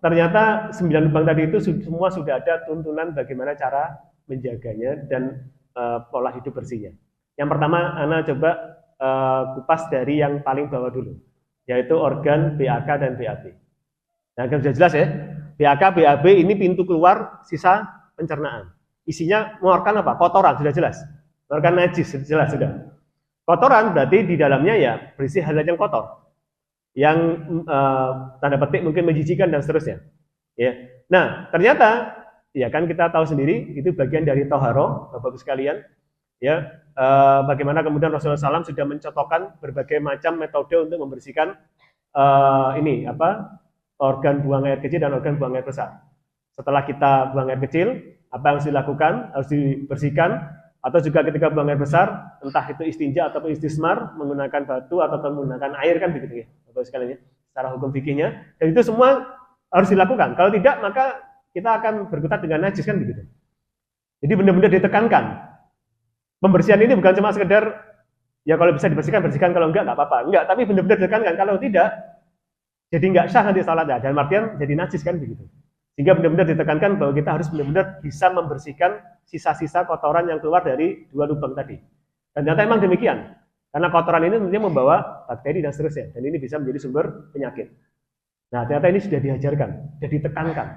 ternyata 9 lubang tadi itu semua sudah ada tuntunan bagaimana cara menjaganya dan pola hidup bersihnya. Yang pertama, Ana coba kupas dari yang paling bawah dulu, yaitu organ BAK dan BAB. Nah, kan sudah jelas ya, BAK, BAB ini pintu keluar sisa pencernaan. Isinya mengeluarkan apa? Kotoran, sudah jelas. Mengeluarkan najis, jelas sudah. Kotoran berarti di dalamnya ya berisi hal-hal yang kotor, yang tanda petik mungkin menjijikan dan seterusnya. Ya. Nah, ternyata ya kan kita tahu sendiri itu bagian dari toharo, Bapak-Ibu sekalian. Ya, bagaimana kemudian Rasulullah SAW sudah mencontohkan berbagai macam metode untuk membersihkan organ buang air kecil dan organ buang air besar. Setelah kita buang air kecil, apa yang harus dilakukan? Harus dibersihkan. Atau juga ketika buang air besar, entah itu istinja ataupun istismar, menggunakan batu atau menggunakan air, kan begitu ya, Bapak sekalian ya, secara hukum fikihnya. Dan itu semua harus dilakukan. Kalau tidak, maka kita akan berkutat dengan najis, kan begitu. Jadi benar-benar ditekankan. Pembersihan ini bukan cuma sekedar, ya kalau bisa dibersihkan, bersihkan, kalau enggak apa-apa. Enggak, tapi benar-benar ditekankan. Kalau tidak, jadi enggak sah nanti salatnya. Dan artian jadi najis, kan begitu. Sehingga benar-benar ditekankan bahwa kita harus benar-benar bisa membersihkan sisa-sisa kotoran yang keluar dari 2 lubang tadi. Dan ternyata memang demikian. Karena kotoran ini tentunya membawa bakteri dan seterusnya. Dan ini bisa menjadi sumber penyakit. Nah, ternyata ini sudah diajarkan, sudah ditekankan.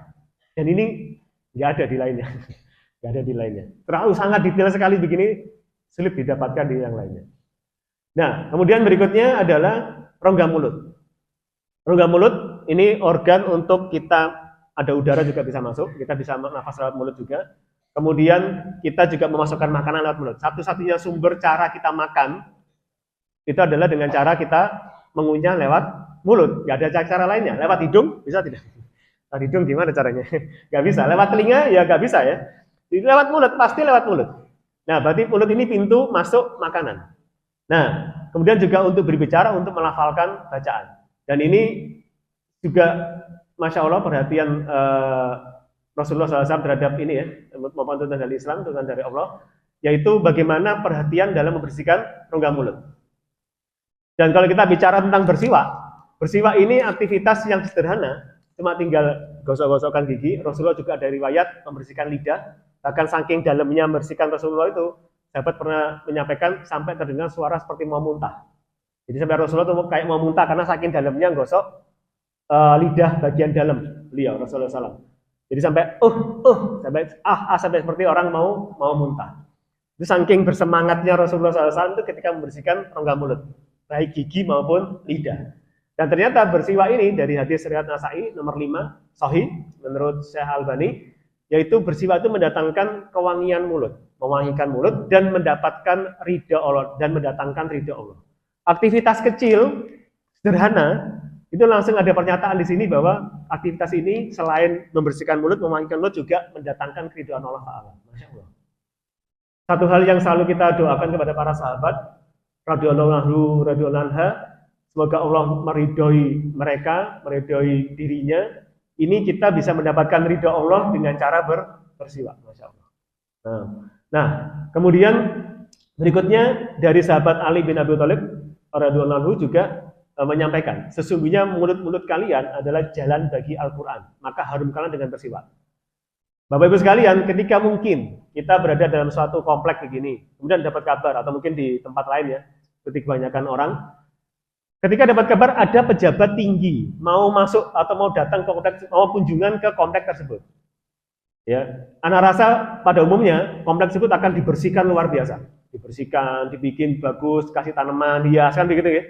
Dan ini nggak ada di lainnya. Nggak ada di lainnya. Terlalu sangat detail sekali begini, sulit didapatkan di yang lainnya. Nah, kemudian berikutnya adalah rongga mulut. Rongga mulut ini organ untuk kita, ada udara juga bisa masuk, kita bisa nafas lewat mulut juga. Kemudian kita juga memasukkan makanan lewat mulut. Satu-satunya sumber cara kita makan itu adalah dengan cara kita mengunyah lewat mulut. Nggak ada cara lainnya. Lewat hidung bisa tidak? Lewat hidung gimana caranya? Nggak bisa. Lewat telinga ya nggak bisa ya. Jadi lewat mulut, pasti lewat mulut. Nah, berarti mulut ini pintu masuk makanan. Nah, kemudian juga untuk berbicara, untuk melafalkan bacaan. Dan ini juga Masya Allah perhatian Rasulullah SAW terhadap ini ya, maupun tuntunan dari Islam, tuntunan dari Allah, yaitu bagaimana perhatian dalam membersihkan rongga mulut. Dan kalau kita bicara tentang bersiwak, bersiwak ini aktivitas yang sederhana, cuma tinggal gosok-gosokkan gigi. Rasulullah juga ada riwayat membersihkan lidah, bahkan saking dalamnya membersihkan Rasulullah itu, sahabat pernah menyampaikan sampai terdengar suara seperti mau muntah. Jadi sampai Rasulullah itu kayak mau muntah karena saking dalamnya gosok lidah bagian dalam beliau Rasulullah SAW. Jadi sampai sampai seperti orang mau muntah. Itu saking bersemangatnya Rasulullah SAW itu ketika membersihkan rongga mulut, baik gigi maupun lidah. Dan ternyata bersiwak ini dari hadis riwayat Nasai nomor 5 sahih menurut Syekh Albani, yaitu bersiwak itu mendatangkan kewangian mulut, mewangikan mulut dan mendapatkan ridha Allah dan mendatangkan ridha Allah. Aktivitas kecil sederhana itu langsung ada pernyataan di sini bahwa aktivitas ini selain membersihkan mulut, mewangikan mulut juga mendatangkan keridhaan Allah Ta'ala. Masya Allah. Satu hal yang selalu kita doakan kepada para sahabat, radhiyallahu anhu, radhiyallahu anha, semoga Allah meridhoi mereka, meridhoi dirinya. Ini kita bisa mendapatkan ridha Allah dengan cara bersiwak. Masya Allah. Nah, kemudian berikutnya dari sahabat Ali bin Abi Thalib radhiyallahu anhu juga menyampaikan, sesungguhnya mulut-mulut kalian adalah jalan bagi Al-Quran, maka harumkanlah dengan bersiwak. Bapak Ibu sekalian, ketika mungkin kita berada dalam suatu komplek begini, kemudian dapat kabar, atau mungkin di tempat lain ya, seperti kebanyakan orang, ketika dapat kabar ada pejabat tinggi, mau masuk atau mau datang ke komplek, mau kunjungan ke komplek tersebut. Ya, Ana rasa pada umumnya komplek tersebut akan dibersihkan luar biasa. Dibersihkan, dibikin bagus, kasih tanaman, hias, kan begitu ya.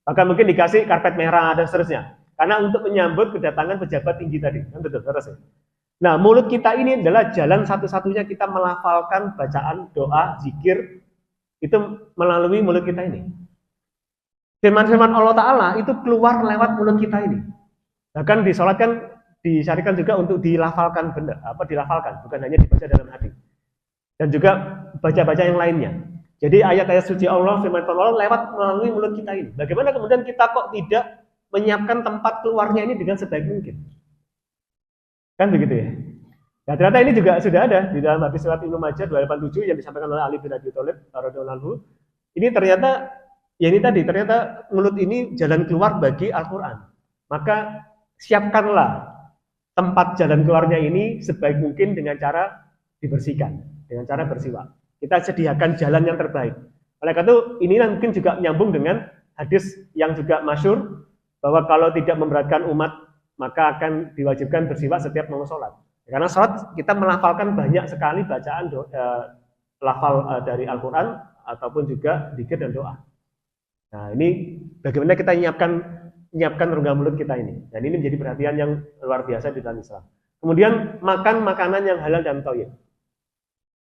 Bahkan mungkin dikasih karpet merah dan seterusnya. Karena untuk menyambut kedatangan pejabat tinggi tadi. Kan betul, terus ya. Nah, mulut kita ini adalah jalan satu-satunya kita melafalkan bacaan, doa, zikir, itu melalui mulut kita ini. Firman-firman Allah Ta'ala itu keluar lewat mulut kita ini. Bahkan di sholat kan disyariatkan juga untuk dilafalkan benar, dilafalkan, bukan hanya dibaca dalam hati. Dan juga baca-baca yang lainnya. Jadi ayat-ayat suci Allah, firman Allah lewat melalui mulut kita ini. Bagaimana kemudian kita kok tidak menyiapkan tempat keluarnya ini dengan sebaik mungkin. Kan begitu ya. Nah, ternyata ini juga sudah ada di dalam hadis riwayat Ibnu Majah 287 yang disampaikan oleh Ali bin Abi Thalib radhiyallahu anhu. Ini ternyata ya ini tadi ternyata mulut ini jalan keluar bagi Al-Qur'an. Maka siapkanlah tempat jalan keluarnya ini sebaik mungkin dengan cara dibersihkan, dengan cara bersiwak. Kita sediakan jalan yang terbaik. Oleh karena itu, ini mungkin juga menyambung dengan hadis yang juga masyhur bahwa kalau tidak memberatkan umat maka akan diwajibkan bersiwak setiap mau sholat. Karena sholat kita melafalkan banyak sekali bacaan lafal dari Al-Quran ataupun juga zikir dan doa. Nah ini bagaimana kita menyiapkan rongga mulut kita ini. Dan ini menjadi perhatian yang luar biasa di dalam Islam. Kemudian makan makanan yang halal dan thayyib.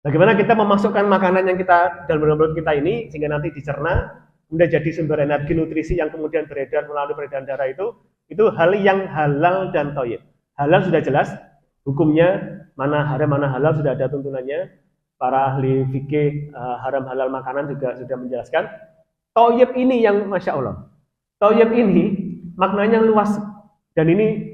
Bagaimana kita memasukkan makanan yang kita dalam rongga mulut kita ini sehingga nanti dicerna, kemudian jadi sumber energi nutrisi yang kemudian beredar melalui peredaran darah itu hal yang halal dan thayyib. Halal sudah jelas hukumnya, mana haram mana halal sudah ada tuntunannya. Para ahli fikih haram halal makanan juga sudah menjelaskan. Thayyib ini yang masya Allah. Thayyib ini maknanya luas dan ini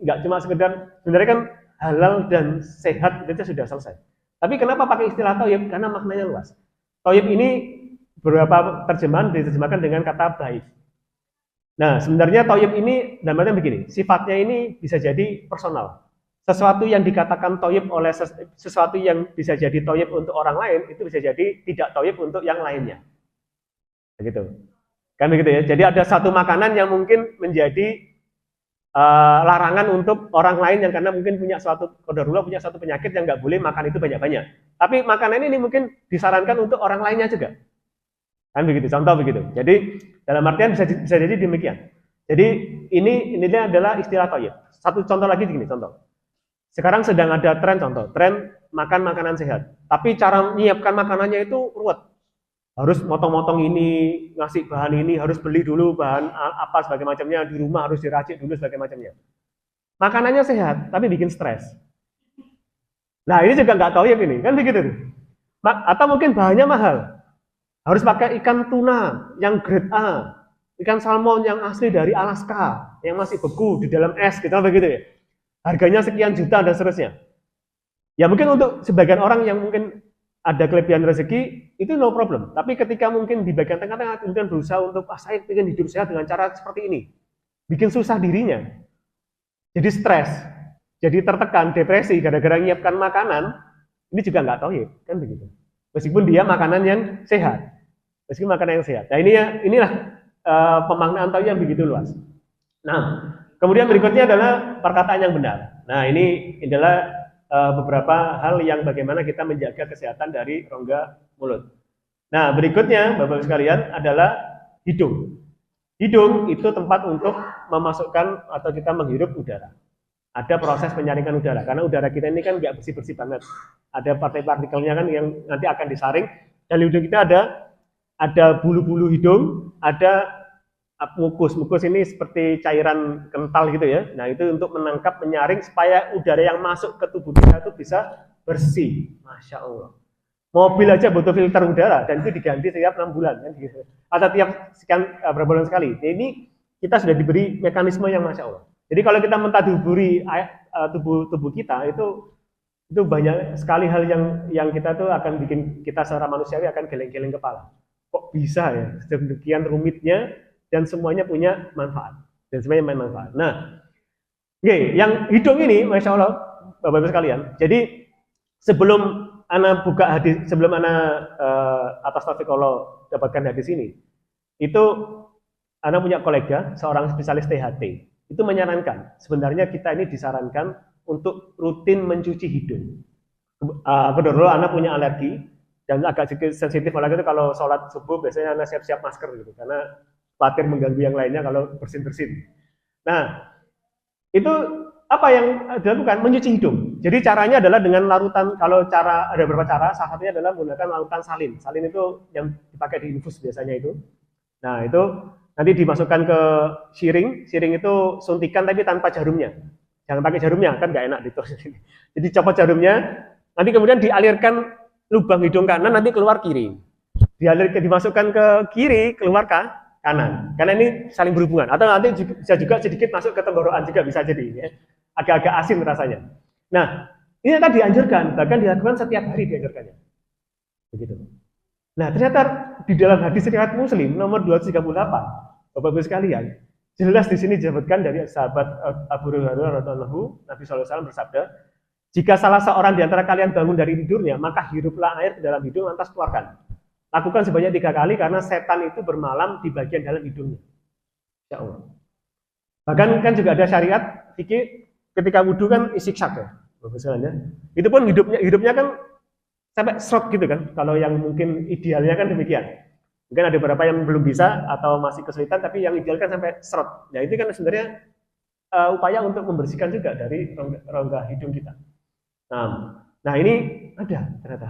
nggak cuma sekedar sebenarnya kan halal dan sehat itu sudah selesai. Tapi kenapa pakai istilah thayyib? Karena maknanya luas. Thayyib ini beberapa terjemahan diterjemahkan dengan kata baik. Nah, sebenarnya thayyib ini dalam artian begini, sifatnya ini bisa jadi personal. Sesuatu yang dikatakan thayyib oleh sesuatu yang bisa jadi thayyib untuk orang lain, itu bisa jadi tidak thayyib untuk yang lainnya. Begitu. Kan begitu ya. Jadi ada satu makanan yang mungkin menjadi larangan untuk orang lain yang karena mungkin punya suatu penyakit yang nggak boleh makan itu banyak-banyak. Tapi makanan ini mungkin disarankan untuk orang lainnya juga. Kan begitu, contoh begitu. Jadi dalam artian bisa jadi demikian. Jadi ini adalah istilah thayyib. Satu contoh lagi begini, contoh. Sekarang sedang ada tren makan makanan sehat. Tapi cara menyiapkan makanannya itu ruwet. Harus motong-motong ini, ngasih bahan ini, harus beli dulu bahan apa sebagai macamnya, di rumah harus diracik dulu sebagai macamnya. Makanannya sehat, tapi bikin stres. Nah ini juga nggak thayyib ini, kan begitu. Atau mungkin bahannya mahal. Harus pakai ikan tuna yang grade A, ikan salmon yang asli dari Alaska, yang masih beku di dalam es, gitu begitu ya. Harganya sekian juta dan seterusnya. Ya mungkin untuk sebagian orang yang mungkin ada kelebihan rezeki, itu no problem. Tapi ketika mungkin di bagian tengah-tengah kemudian berusaha untuk, saya ingin hidup sehat dengan cara seperti ini. Bikin susah dirinya. Jadi stres, jadi tertekan, depresi, gara-gara menyiapkan makanan, ini juga nggak thayyib, kan begitu. Meskipun dia makanan yang sehat. Meskipun makanan yang sehat. Nah inilah pemaknaan thayyib yang begitu luas. Nah, kemudian berikutnya adalah perkataan yang benar. Nah ini adalah beberapa hal yang bagaimana kita menjaga kesehatan dari rongga mulut. Nah berikutnya Bapak-Ibu sekalian adalah hidung. Hidung itu tempat untuk memasukkan atau kita menghirup udara. Ada proses penyaringan udara karena udara kita ini kan nggak bersih-bersih banget. Ada partikelnya kan yang nanti akan disaring. Dan di hidung kita ada bulu-bulu hidung, ada mukus. Mukus ini seperti cairan kental gitu ya. Nah itu untuk menangkap, menyaring supaya udara yang masuk ke tubuh kita itu bisa bersih. Masya Allah. Mobil aja butuh filter udara dan itu diganti setiap 6 bulan kan gitu. Atau tiap sekian berapa bulan sekali. Nah, ini kita sudah diberi mekanisme yang Masya Allah. Jadi kalau kita mentadaburi tubuh kita itu banyak sekali hal yang kita tuh akan bikin kita secara manusiawi akan geleng-geleng kepala. Kok bisa ya? Sedemikian rumitnya dan semuanya punya manfaat. Nah, yang hidung ini, Masya Allah, Bapak-Ibu sekalian. Jadi sebelum Ana buka hadis, sebelum Ana atas taufik Allah dapatkan hadis ini, itu Ana punya kolega, seorang spesialis THT, itu menyarankan, sebenarnya kita ini disarankan untuk rutin mencuci hidung. Dulu Ana punya alergi, dan agak sedikit sensitif, olahraga itu kalau sholat subuh biasanya Ana siap-siap masker gitu, karena khawatir mengganggu yang lainnya kalau bersin-bersin. Nah, itu apa yang dilakukan? Mencuci hidung. Jadi caranya adalah dengan larutan, kalau cara ada beberapa cara, salah satunya adalah menggunakan larutan salin. Salin itu yang dipakai di infus biasanya itu. Nah, itu nanti dimasukkan ke siring itu suntikan tapi tanpa jarumnya. Jangan pakai jarumnya, kan nggak enak gitu. Jadi copot jarumnya, nanti kemudian dialirkan lubang hidung kanan, nanti keluar kiri. Dimasukkan ke kiri, keluar kanan. Karena ini saling berhubungan. Atau nanti bisa juga sedikit masuk ke tenggorokan juga bisa jadi. Ya. Agak-agak asin rasanya. Nah, ini tadi dianjurkan, bahkan dilakukan setiap hari dianjurkannya. Begitu. Nah, ternyata di dalam hadis riwayat Muslim nomor 238, Bapak-Ibu sekalian, jelas di sini disebutkan dari sahabat Abu Hurairah radhiyallahu Nabi sallallahu alaihi wasallam bersabda, jika salah seorang di antara kalian bangun dari tidurnya, maka hiruplah air ke dalam hidung lantas keluarkan. Lakukan sebanyak 3 kali karena setan itu bermalam di bagian dalam hidungnya. Ya Allah. Bahkan kan juga ada syariat fikih ketika wudhu kan istiksak ya. Itu pun hidupnya kan sampai serot gitu kan. Kalau yang mungkin idealnya kan demikian. Mungkin ada beberapa yang belum bisa atau masih kesulitan, tapi yang ideal kan sampai serot. Nah itu kan sebenarnya upaya untuk membersihkan juga dari rongga hidung kita. Nah ini ada ternyata.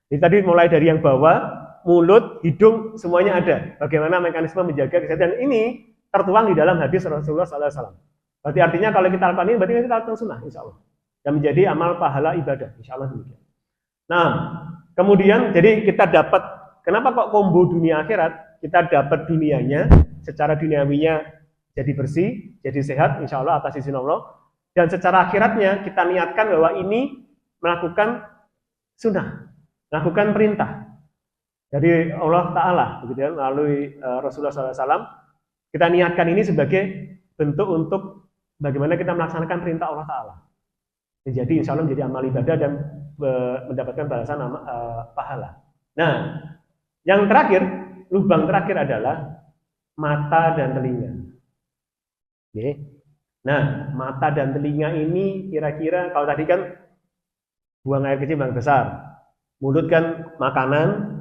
Jadi tadi mulai dari yang bawah, mulut, hidung, semuanya ada. Bagaimana mekanisme menjaga kesehatan ini tertuang di dalam hadis Rasulullah SAW. Berarti artinya kalau kita lakukan ini, berarti kita lakukan sunnah, insya Allah. Dan menjadi amal pahala ibadah, insya Allah demikian. Nah, kemudian jadi kita dapat, kenapa kok combo dunia akhirat? Kita dapat dunianya, secara duniawinya jadi bersih, jadi sehat, insya Allah atas izin Allah. Dan secara akhiratnya kita niatkan bahwa ini melakukan sunnah. Melakukan perintah dari Allah Ta'ala, begitu ya, melalui Rasulullah SAW, kita niatkan ini sebagai bentuk untuk bagaimana kita melaksanakan perintah Allah Ta'ala. Jadi insya Allah menjadi amal ibadah dan mendapatkan balasan pahala. Nah, yang terakhir, lubang terakhir adalah mata dan telinga. Oke. Nah, mata dan telinga ini kira-kira, kalau tadi kan buang air kecil, buang besar. Mulut kan makanan,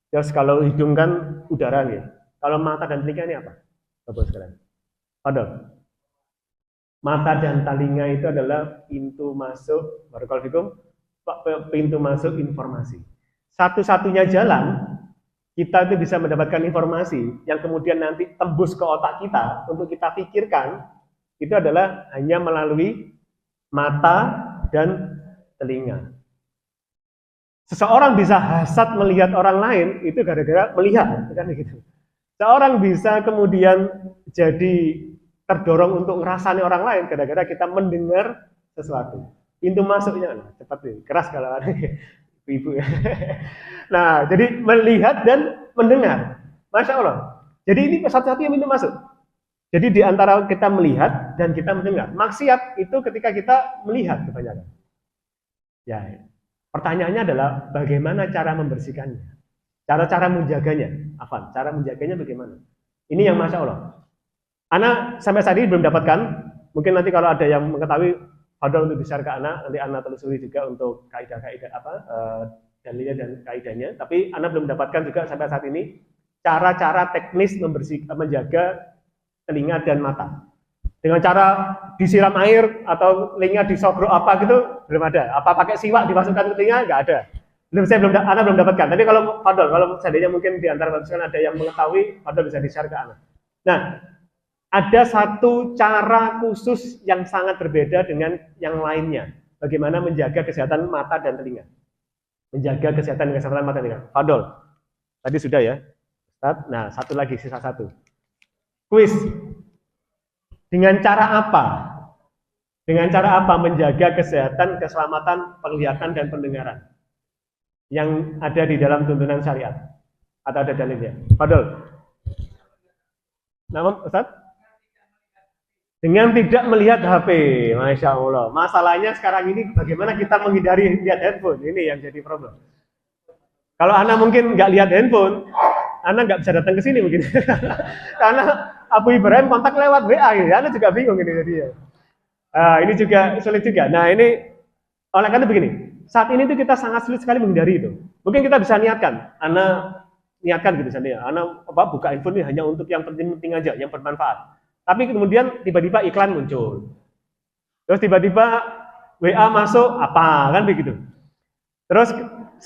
terus kalau hidung kan udara gitu. Kalau mata dan telinga ini apa? Bapak sekalian. Padahal mata dan telinga itu adalah pintu masuk, barakallahu fikum, pintu masuk informasi. Satu-satunya jalan kita itu bisa mendapatkan informasi yang kemudian nanti tembus ke otak kita untuk kita pikirkan, itu adalah hanya melalui mata dan telinga. Seseorang bisa hasad melihat orang lain itu gara-gara melihat, kan gitu. Seorang bisa kemudian jadi terdorong untuk ngerasani orang lain gara-gara kita mendengar sesuatu. Pintu masuknya cepat nih, keras kalau ada ibu. Nah, jadi melihat dan mendengar. Masya Allah. Jadi ini satu-satunya pintu masuk. Jadi di antara kita melihat dan kita mendengar. Maksiat itu ketika kita melihat kebanyakan. Ya. Pertanyaannya adalah bagaimana cara membersihkannya, cara-cara menjaganya, apa? Cara menjaganya bagaimana? Ini yang Masya Allah. Ana sampai saat ini belum dapatkan. Mungkin nanti kalau ada yang mengetahui, fadhol untuk di-share ke Ana, nanti Ana telusuri juga untuk kaidah-kaidah apa dalilnya dan kaidahnya. Tapi Ana belum dapatkan juga sampai saat ini cara-cara teknis menjaga telinga dan mata. Dengan cara disiram air atau telinga disogrok apa gitu belum ada. Apa pakai siwak dimasukkan ke telinga nggak ada. Ana belum dapatkan. Tapi kalau Fadol, kalau seandainya mungkin di antara bapak ada yang mengetahui, Fadol bisa di-share ke Ana. Nah, ada satu cara khusus yang sangat berbeda dengan yang lainnya. Bagaimana menjaga kesehatan mata dan telinga. Menjaga kesehatan mata dan telinga. Fadol, tadi sudah ya. Nah, satu lagi, sisa satu. Kuis. Dengan cara apa? Dengan cara apa menjaga kesehatan, keselamatan, penglihatan, dan pendengaran yang ada di dalam tuntunan syariat? Atau ada dalilnya? Fadol. Nama Ustaz? Dengan tidak melihat HP. Masya Allah. Masalahnya sekarang ini bagaimana kita menghindari lihat handphone. Ini yang jadi problem. Kalau Ana mungkin nggak lihat handphone, Ana nggak bisa datang ke sini mungkin. Karena Abu Ibrahim kontak lewat WA, ya. Anda juga bingung ini jadi ya. Ini juga sulit juga. Nah ini oleh karena begini, saat ini tuh kita sangat sulit sekali menghindari itu. Mungkin kita bisa niatkan, Anda niatkan gitu misalnya, Anda buka handphone ini hanya untuk yang penting-penting aja, yang bermanfaat. Tapi kemudian tiba-tiba iklan muncul, terus tiba-tiba WA masuk apa kan begitu. Terus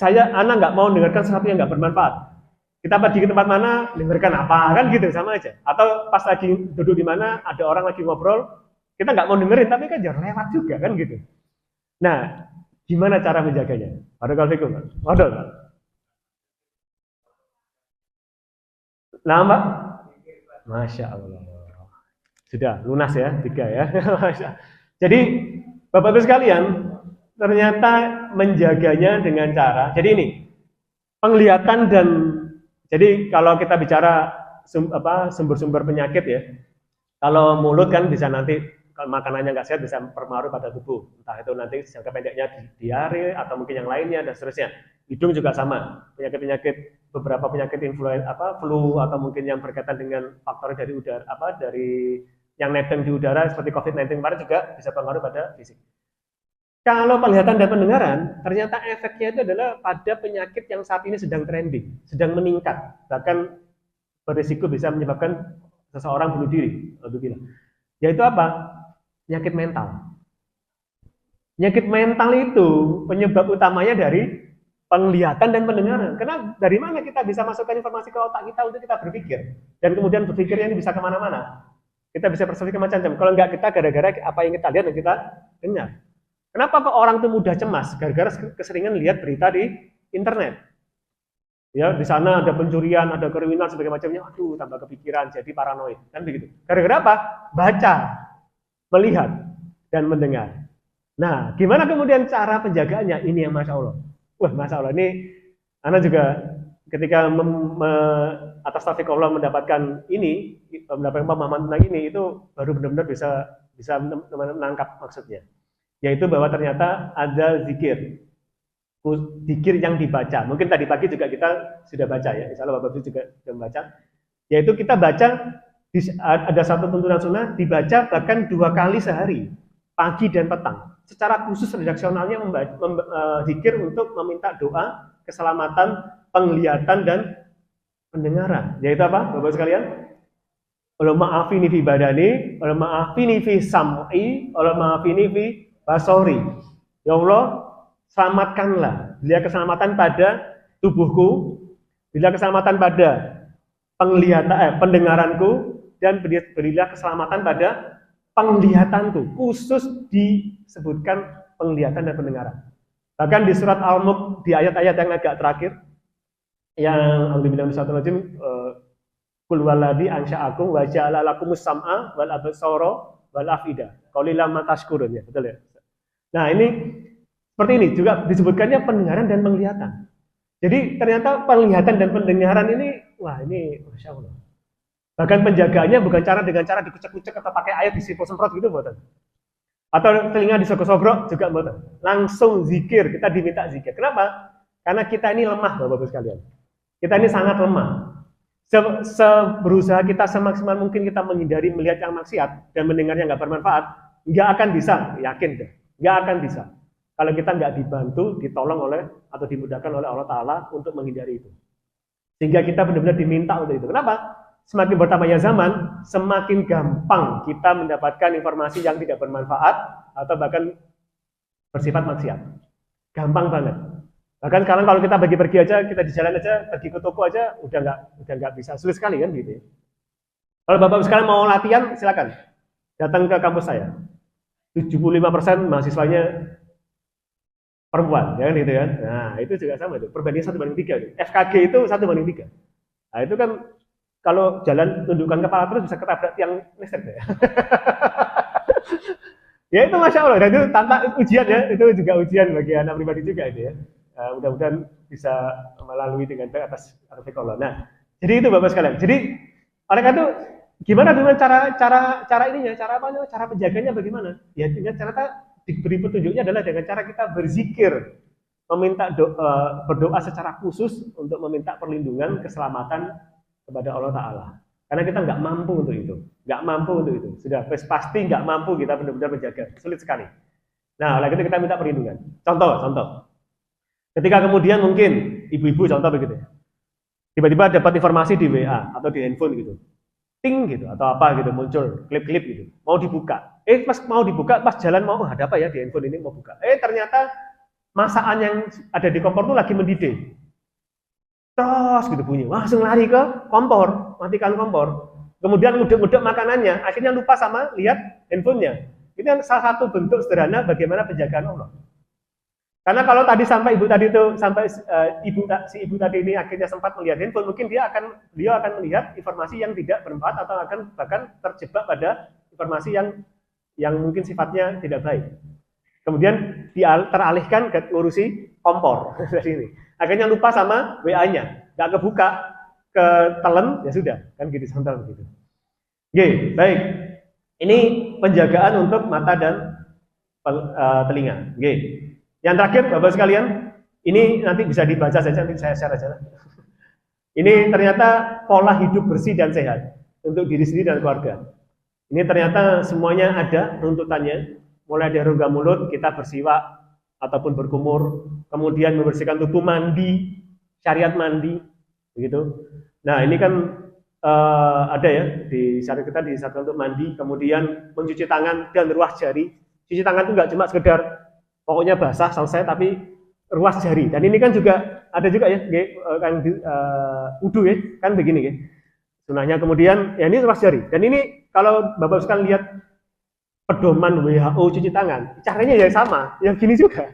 Anda nggak mau dengarkan sesuatu yang nggak bermanfaat. Kita pergi ke tempat mana, dengarkan apa, kan gitu, sama aja. Atau pas lagi duduk di mana, ada orang lagi ngobrol, kita nggak mau dengerin, tapi kan jangan lewat juga, kan gitu. Nah, gimana cara menjaganya? Barakallahu fikum. Waduh. Nah, Mbak, Masya Allah. Sudah lunas ya, 3 ya. Jadi Bapak-Ibu sekalian, ternyata menjaganya dengan cara, jadi ini, penglihatan dan, jadi kalau kita bicara sumber-sumber penyakit ya, kalau mulut kan bisa nanti, kalau makanannya nggak sehat bisa berpengaruh pada tubuh, entah itu nanti jangka pendeknya diare atau mungkin yang lainnya dan seterusnya. Hidung juga sama, penyakit-penyakit, beberapa penyakit influenza, flu atau mungkin yang berkaitan dengan faktor dari udara, dari yang nebeng di udara seperti COVID-19 kemarin juga bisa berpengaruh pada fisik. Kalau penglihatan dan pendengaran, ternyata efeknya itu adalah pada penyakit yang saat ini sedang trending, sedang meningkat, bahkan berisiko bisa menyebabkan seseorang bunuh diri, yaitu apa? Penyakit mental. Penyakit mental itu penyebab utamanya dari penglihatan dan pendengaran. Karena dari mana kita bisa masukkan informasi ke otak kita untuk kita berpikir, dan kemudian berpikirnya ini bisa kemana-mana. Kita bisa berpikir macam-macam. Kalau enggak, kita gara-gara apa yang kita lihat dan kita dengar. Kenapa kok orang itu mudah cemas? Gara-gara keseringan lihat berita di internet. Ya, di sana ada pencurian, ada kriminal, sebagainya macamnya. Aduh, tambah kepikiran, jadi paranoid. Kan begitu. Gara-gara apa? Baca, melihat, dan mendengar. Nah, gimana kemudian cara penjagaannya? Ini yang Masya Allah. Wah, Masya Allah. Ini Anda juga ketika atas taufik Allah mendapatkan ini, mendapatkan pemahaman tentang ini, itu baru benar-benar bisa menangkap maksudnya. Yaitu bahwa ternyata ada zikir yang dibaca. Mungkin tadi pagi juga kita sudah baca ya, insya Allah Bapak Ibu juga sudah membaca. Yaitu kita baca, ada satu tuntunan sunnah, dibaca bahkan 2 kali sehari, pagi dan petang. Secara khusus redaksionalnya zikir untuk meminta doa keselamatan penglihatan dan pendengaran. Yaitu apa, Bapak sekalian? Allah ma'afini fi badani, Allah ma'afini fi sam'i, Allah ma'afini fi basori. Ya Allah, selamatkanlah, berilah keselamatan pada tubuhku, berilah keselamatan pada pendengaranku, dan berilah keselamatan pada penglihatanku. Khusus disebutkan penglihatan dan pendengaran. Bahkan di surat Al-Mulk, di ayat-ayat yang agak terakhir, yang alhamdulillah bismillahirrahmanirrahim, kul waladhi ansha'akum wa ja'ala lakumus sam'a wal absara wal afida qalilan ma tashkurun, ya betul ya. Nah, ini seperti ini juga disebutkannya pendengaran dan penglihatan. Jadi ternyata penglihatan dan pendengaran ini, wah ini Masya Allah. Bahkan penjagaannya bukan dengan cara dikucek-kucek atau pakai air disemprot gitu, bukan. Atau telinga disogok-sogok juga, bukan. Langsung zikir, kita diminta zikir. Kenapa? Karena kita ini lemah, Bapak-Bapak sekalian. Kita ini sangat lemah. Berusaha kita semaksimal mungkin kita menghindari melihat yang maksiat dan mendengar yang nggak bermanfaat, nggak akan bisa, yakin deh, nggak akan bisa. Kalau kita nggak dibantu, ditolong oleh atau dimudahkan oleh Allah Ta'ala untuk menghindari itu. Sehingga kita benar-benar diminta untuk itu. Kenapa? Semakin bertambahnya zaman, semakin gampang kita mendapatkan informasi yang tidak bermanfaat atau bahkan bersifat maksiat. Gampang banget. Bahkan sekarang kalau kita pergi aja, kita di jalan aja, pergi ke toko aja, udah nggak bisa, sulit sekali kan gitu. Kalau Bapak sekarang mau latihan, silakan datang ke kampus saya. 75% mahasiswanya perempuan, ya kan gitu kan. Nah, itu juga sama itu. Perbandingan 1:3. FKG itu 1:3. Nah, itu kan kalau jalan tundukkan kepala terus bisa ketabrak tiang listrik ya. Ya itu Masya Allah, dan itu tanpa ujian ya, itu juga ujian bagi anak pribadi juga itu ya. Mudah-mudahan bisa melalui dengan baik atas taufik Allah. Nah, jadi itu Bapak sekalian. Jadi oleh karena itu gimana dengan cara ininya, cara penjaganya bagaimana? Ya ternyata diberi petunjuknya adalah dengan cara kita berzikir, meminta berdoa secara khusus untuk meminta perlindungan, keselamatan kepada Allah Ta'ala. Karena kita nggak mampu untuk itu, sudah pasti nggak mampu kita benar-benar menjaga, sulit sekali. Nah, oleh itu kita minta perlindungan. Contoh. Ketika kemudian mungkin ibu-ibu contoh begitu ya, tiba-tiba dapat informasi di WA atau di handphone gitu, ting gitu atau apa gitu muncul klip-klip gitu, mau dibuka. Pas mau dibuka, pas jalan mau ada apa ya di handphone ini mau buka. Ternyata masakan yang ada di kompor itu lagi mendidih. Terus gitu bunyi, langsung lari ke kompor, matikan kompor. Kemudian ngudek-ngudek makanannya, akhirnya lupa sama lihat handphonenya. Ini salah satu bentuk sederhana bagaimana penjagaan Allah. Karena kalau tadi sampai ibu tadi itu sampai si ibu tadi ini akhirnya sempat melihat handphone, mungkin beliau akan melihat informasi yang tidak bermanfaat atau akan bahkan terjebak pada informasi yang mungkin sifatnya tidak baik. Kemudian teralihkan ke ngurusi kompor dari ini. Akhirnya lupa sama WA-nya, nggak kebuka, ketelen, ya sudah, kan gitu contoh begitu. Oke, baik. Ini penjagaan untuk mata dan telinga. Oke. Yang terakhir, Bapak sekalian, ini nanti bisa dibaca saja, nanti saya share aja. Ini ternyata pola hidup bersih dan sehat untuk diri sendiri dan keluarga. Ini ternyata semuanya ada runtutannya, mulai dari rongga mulut, kita bersiwak ataupun berkumur, kemudian membersihkan tubuh, mandi, syariat mandi, begitu. Nah, ini kan ada ya di syariat kita disyaratkan untuk mandi, kemudian mencuci tangan dan ruas jari. Cuci tangan itu nggak cuma sekedar pokoknya basah selesai, tapi ruas jari. Dan ini kan juga ada juga ya, kan wudu ya, kan begini ya. Sunahnya kemudian ya ini ruas jari. Dan ini kalau Bapak sekalian lihat pedoman WHO cuci tangan, caranya ya sama, yang gini juga.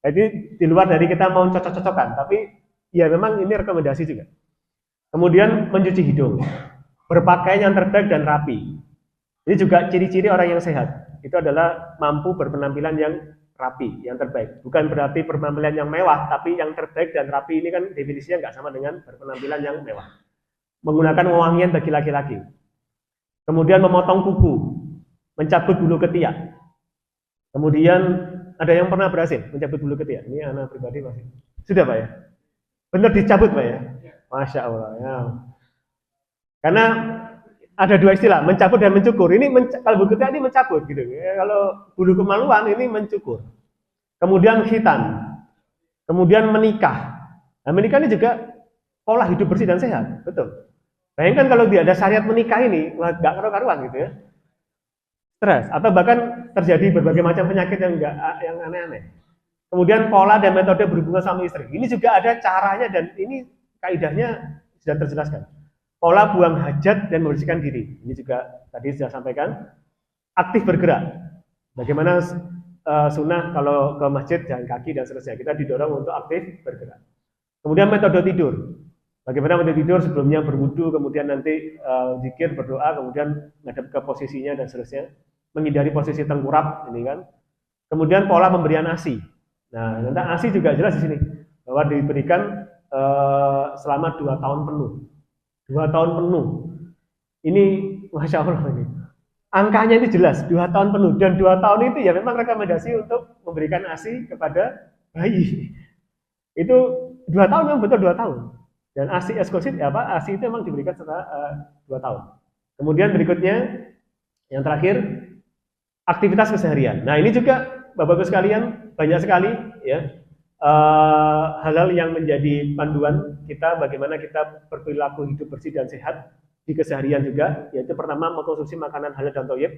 Jadi di luar dari kita mau cocok-cocokan, tapi ya memang ini rekomendasi juga. Kemudian mencuci hidung, berpakaian yang terbaik dan rapi. Ini juga ciri-ciri orang yang sehat. Itu adalah mampu berpenampilan yang rapi, yang terbaik. Bukan berarti penampilan yang mewah, tapi yang terbaik dan rapi ini kan definisinya nggak sama dengan berpenampilan yang mewah. Menggunakan wewangian bagi laki-laki. Kemudian memotong kuku, mencabut bulu ketiak. Kemudian ada yang pernah berhasil mencabut bulu ketiak? Ini anak pribadi masih. Sudah Pak ya? Benar dicabut Pak ya? Masya Allah ya. Karena ada dua istilah, mencabut dan mencukur. Ini kalau bulu ketiak ini mencabut gitu. Ya, kalau bulu kemaluan ini mencukur. Kemudian khitan. Kemudian menikah. Nah, menikah ini juga pola hidup bersih dan sehat, betul. Bayangkan kalau dia ada syariat menikah ini, nggak karu-karuan gitu ya. Stres atau bahkan terjadi berbagai macam penyakit yang aneh-aneh. Kemudian pola dan metode berhubungan sama istri. Ini juga ada caranya dan ini kaidahnya sudah terjelaskan. Pola buang hajat dan membersihkan diri. Ini juga tadi sudah sampaikan. Aktif bergerak. Bagaimana sunnah kalau ke masjid jalan kaki dan seterusnya. Kita didorong untuk aktif bergerak. Kemudian metode tidur. Bagaimana metode tidur sebelumnya berwudu, kemudian nanti zikir, berdoa, kemudian menghadap ke posisinya dan seterusnya. Menghindari posisi tengkurap, ini kan. Kemudian pola pemberian ASI. Nah, nanti ASI juga jelas di sini bahwa diberikan selama 2 tahun penuh. 2 tahun penuh. Ini Masya Allah ini. Angkanya itu jelas, 2 tahun penuh. Dan 2 tahun itu ya memang rekomendasi untuk memberikan ASI kepada bayi. Itu 2 tahun memang betul 2 tahun. Dan ASI eksklusif ya Pak, ASI itu memang diberikan setelah 2 tahun. Kemudian berikutnya, yang terakhir, aktivitas keseharian. Nah ini juga Bapak-Ibu sekalian, banyak sekali ya hal-hal yang menjadi panduan kita bagaimana kita berperilaku hidup bersih dan sehat di keseharian juga, yaitu pertama mengkonsumsi makanan halal dan thayyib,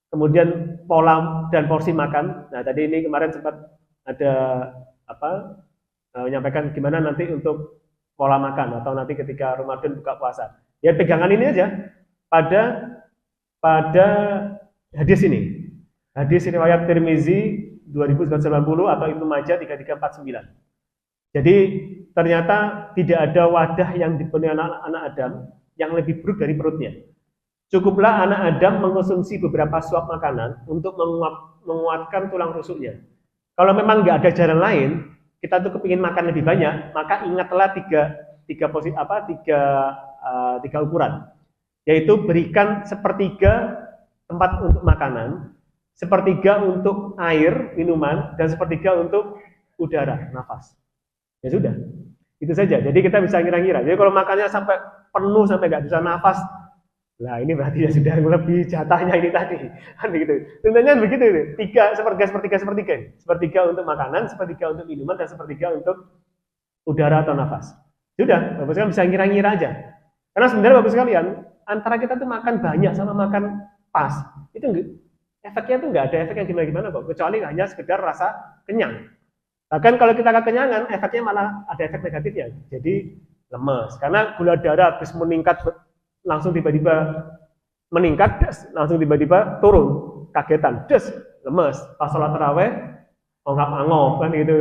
kemudian pola dan porsi makan. Nah tadi ini kemarin sempat ada menyampaikan gimana nanti untuk pola makan atau nanti ketika Ramadan buka puasa. Ya pegangan ini aja pada hadis ini. Hadis riwayat Tirmizi 2990 atau Ibnu Majah 3349. Jadi ternyata tidak ada wadah yang dipenuhi anak Adam yang lebih buruk dari perutnya. Cukuplah anak Adam mengkonsumsi beberapa suap makanan untuk menguatkan tulang rusuknya. Kalau memang nggak ada jalan lain, kita tuh kepingin makan lebih banyak, maka ingatlah tiga ukuran, yaitu berikan sepertiga tempat untuk makanan, sepertiga untuk air, minuman, dan sepertiga untuk udara, nafas. Ya sudah, itu saja. Jadi kita bisa ngira-ngira. Jadi kalau makannya sampai penuh, sampai nggak bisa nafas, nah ini berarti ya sudah lebih jatahnya ini tadi. Kan begitu. Tentunya begitu. Sepertiga untuk makanan, sepertiga untuk minuman, dan sepertiga untuk udara atau nafas. Sudah, Bapak sekalian bisa ngira-ngira aja. Karena sebenarnya Bapak sekalian, antara kita tuh makan banyak sama makan pas, itu efeknya tuh nggak ada efek yang gimana-gimana kok, kecuali hanya sekedar rasa kenyang. Bahkan kalau kita kekenyangan, efeknya malah ada efek negatifnya. Jadi lemes, karena gula darah habis meningkat, langsung tiba-tiba meningkat, langsung tiba-tiba turun, kagetan, lemes. Pas sholat tarawih, ongkap-angop kan gitu.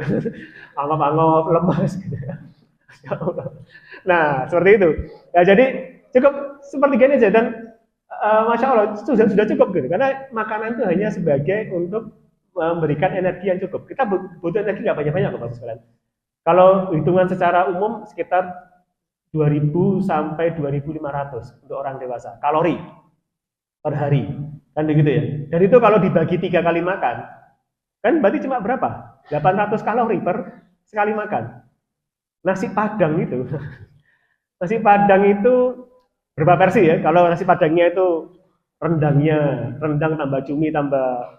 Angop-angop lemas gitu. Nah, seperti itu. Ya, jadi cukup seperti gini aja dan Masya Allah sudah cukup gitu karena makanan itu hanya sebagai untuk memberikan energi yang cukup. Kita butuh energi nggak banyak-banyak kok Bapak sekalian. Kalau hitungan secara umum sekitar 2000 sampai 2500 untuk orang dewasa kalori per hari kan begitu ya. Dan itu kalau dibagi 3 kali makan kan berarti cuma berapa? 800 kalori per sekali makan. Nasi Padang itu nasi Padang itu berapa versi ya? Kalau nasi Padangnya itu rendang tambah cumi tambah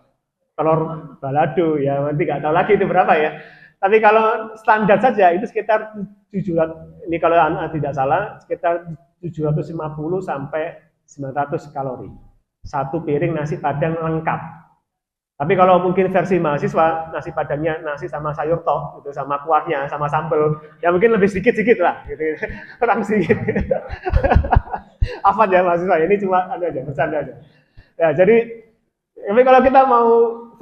telur balado ya nanti nggak tahu lagi itu berapa ya. Tapi kalau standar saja itu sekitar 700 ini kalau anak tidak salah sekitar 750 sampai 900 kalori. Satu piring nasi Padang lengkap. Tapi kalau mungkin versi mahasiswa nasi Padangnya nasi sama sayur toh, gitu, sama kuahnya, sama sambal, ya mungkin lebih sedikit lah, gitu, kurang sedikit. Apa ya mahasiswa? Ini cuma ada aja, bercanda aja. Ya jadi, tapi kalau kita mau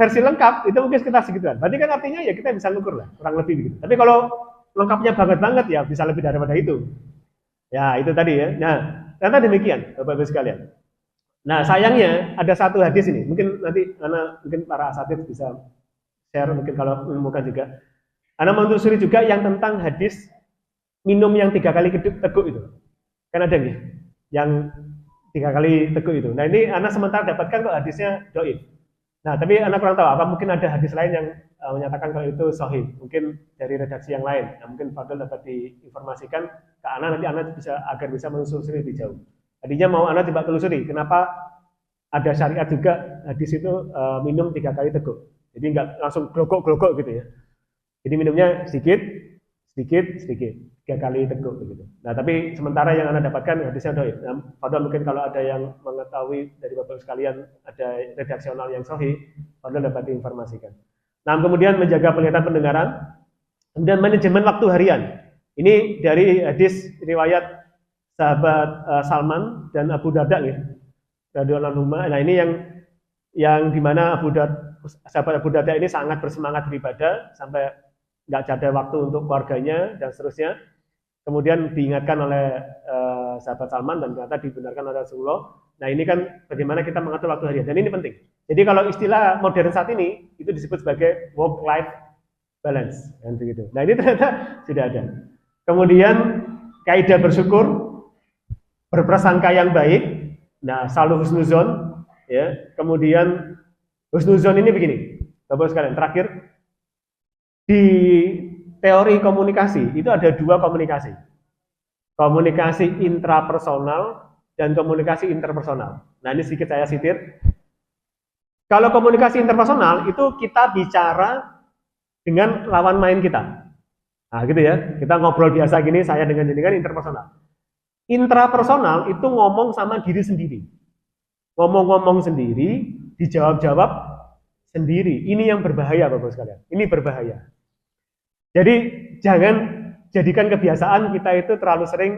versi lengkap itu mungkin sekitar segituan. Berarti kan artinya ya kita bisa ngukur lah, kurang lebih begitu. Tapi kalau lengkapnya banget ya bisa lebih daripada itu. Ya itu tadi ya. Nah ternyata demikian, Bapak-Ibu sekalian. Nah sayangnya ada satu hadis ini, mungkin nanti mungkin para asatid bisa share, mungkin kalau menemukan juga. Anda menelusuri juga yang tentang hadis minum yang 3 kali teguk itu, kan ada nih, yang 3 kali teguk itu. Nah ini Anda sementara dapatkan kok hadisnya doif. Nah tapi Anda kurang tahu, apa mungkin ada hadis lain yang menyatakan kalau itu sahih, mungkin dari redaksi yang lain. Nah, mungkin Fadil dapat diinformasikan ke Anda, nanti Anda bisa agar bisa menelusuri lebih jauh. Tadinya mau Anda coba telusuri, kenapa ada syariat juga hadis itu minum 3 kali teguk. Jadi nggak langsung glogok-glogok gitu ya. Jadi minumnya sedikit, 3 kali teguk begitu. Nah tapi sementara yang Anda dapatkan hadisnya doif. Nah, padahal mungkin kalau ada yang mengetahui dari Bapak sekalian ada redaksional yang sahih, padahal dapat diinformasikan. Nah kemudian menjaga penglihatan pendengaran, kemudian manajemen waktu harian. Ini dari hadis riwayat sahabat Salman dan Abu Darda ya, radhiyallahu anhu. Nah ini yang dimana sahabat Abu Darda ini sangat bersemangat beribadah sampai nggak ada waktu untuk keluarganya dan seterusnya. Kemudian diingatkan oleh sahabat Salman dan ternyata dibenarkan oleh Rasulullah. Nah ini kan bagaimana kita mengatur waktu harian dan ini penting. Jadi kalau istilah modern saat ini itu disebut sebagai work-life balance dan begitu. Nah ini ternyata sudah ada. Kemudian kaidah bersyukur, berprasangka yang baik, nah selalu husnuzon, ya. Kemudian husnuzon ini begini, Bapak sekalian. Terakhir di teori komunikasi itu ada 2 komunikasi, komunikasi intrapersonal dan komunikasi interpersonal. Nah ini sedikit saya sitir. Kalau komunikasi interpersonal itu kita bicara dengan lawan main kita. Nah gitu ya, kita ngobrol biasa gini, saya dengan jenengan interpersonal. Intrapersonal itu ngomong sama diri sendiri. Ngomong-ngomong sendiri, dijawab-jawab sendiri. Ini yang berbahaya Bapak sekalian. Ini berbahaya. Jadi jangan jadikan kebiasaan kita itu terlalu sering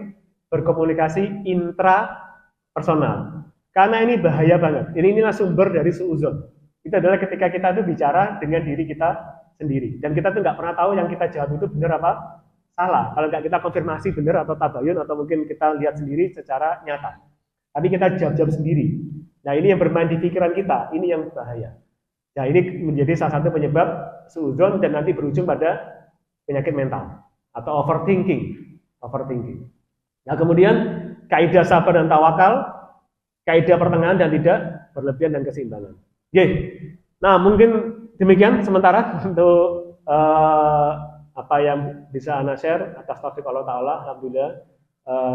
berkomunikasi intrapersonal. Karena ini bahaya banget. Inilah sumber dari suudzon. Itu adalah ketika kita itu bicara dengan diri kita sendiri. Dan kita tuh nggak pernah tahu yang kita jawab itu benar apa salah. Kalau nggak kita konfirmasi benar atau tabayun atau mungkin kita lihat sendiri secara nyata. Tapi kita jawab-jawab sendiri. Nah ini yang bermain di pikiran kita, ini yang bahaya. Nah ini menjadi salah satu penyebab suudzon dan nanti berujung pada penyakit mental atau overthinking. Nah kemudian kaidah sabar dan tawakal, kaidah pertengahan dan tidak berlebihan dan keseimbangan. Oke. Nah mungkin demikian sementara untuk apa yang bisa Anda share atas taufik Allah Ta'ala, alhamdulillah,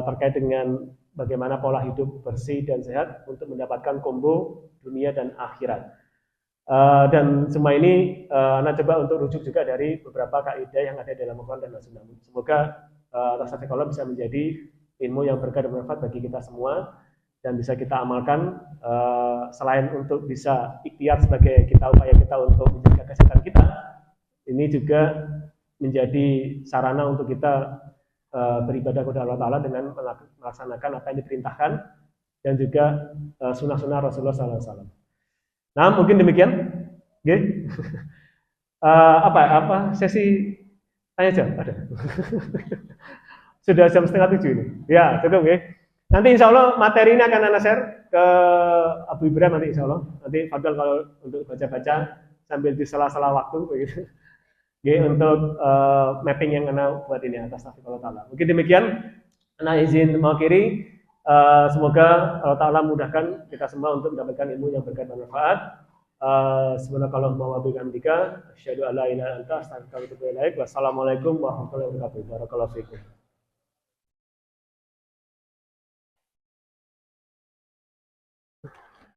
terkait dengan bagaimana pola hidup bersih dan sehat untuk mendapatkan kombo dunia dan akhirat. Dan semua ini Anda coba untuk rujuk juga dari beberapa kaidah yang ada dalam Al-Quran dan As-Sunnah. Semoga atas taufik Allah bisa menjadi ilmu yang berkah dan bermanfaat bagi kita semua dan bisa kita amalkan, selain untuk bisa ikhtiar sebagai upaya kita untuk menjaga kesehatan kita, ini juga menjadi sarana untuk kita beribadah kepada Allah Ta'ala dengan melaksanakan apa yang diperintahkan dan juga sunnah-sunnah Rasulullah SAW. Nah mungkin demikian. Okay. Apa sesi tanya jawab ada. Sudah jam setengah 7 ini. Ya, cukup ya. Nanti insya Allah materi ini akan Anda share ke Abu Ibrahim nanti insya Allah. Nanti Fadal kalau untuk baca-baca sambil di sela-sela waktu begitu. Oke, untuk mapping yang Anda buat ini atas nafsi Allah Ta'ala. Mungkin demikian, Anda izin mengakhiri. Semoga Allah Ta'ala mudahkan kita semua untuk mendapatkan ilmu yang berkait bermanfaat. Subhanakallahumma wa bihamdika asyhadu an la ilaha illa anta astaghfiruka wa atubu ilaik. Wassalamualaikum warahmatullahi wabarakatuh. Barakallahu fiikum.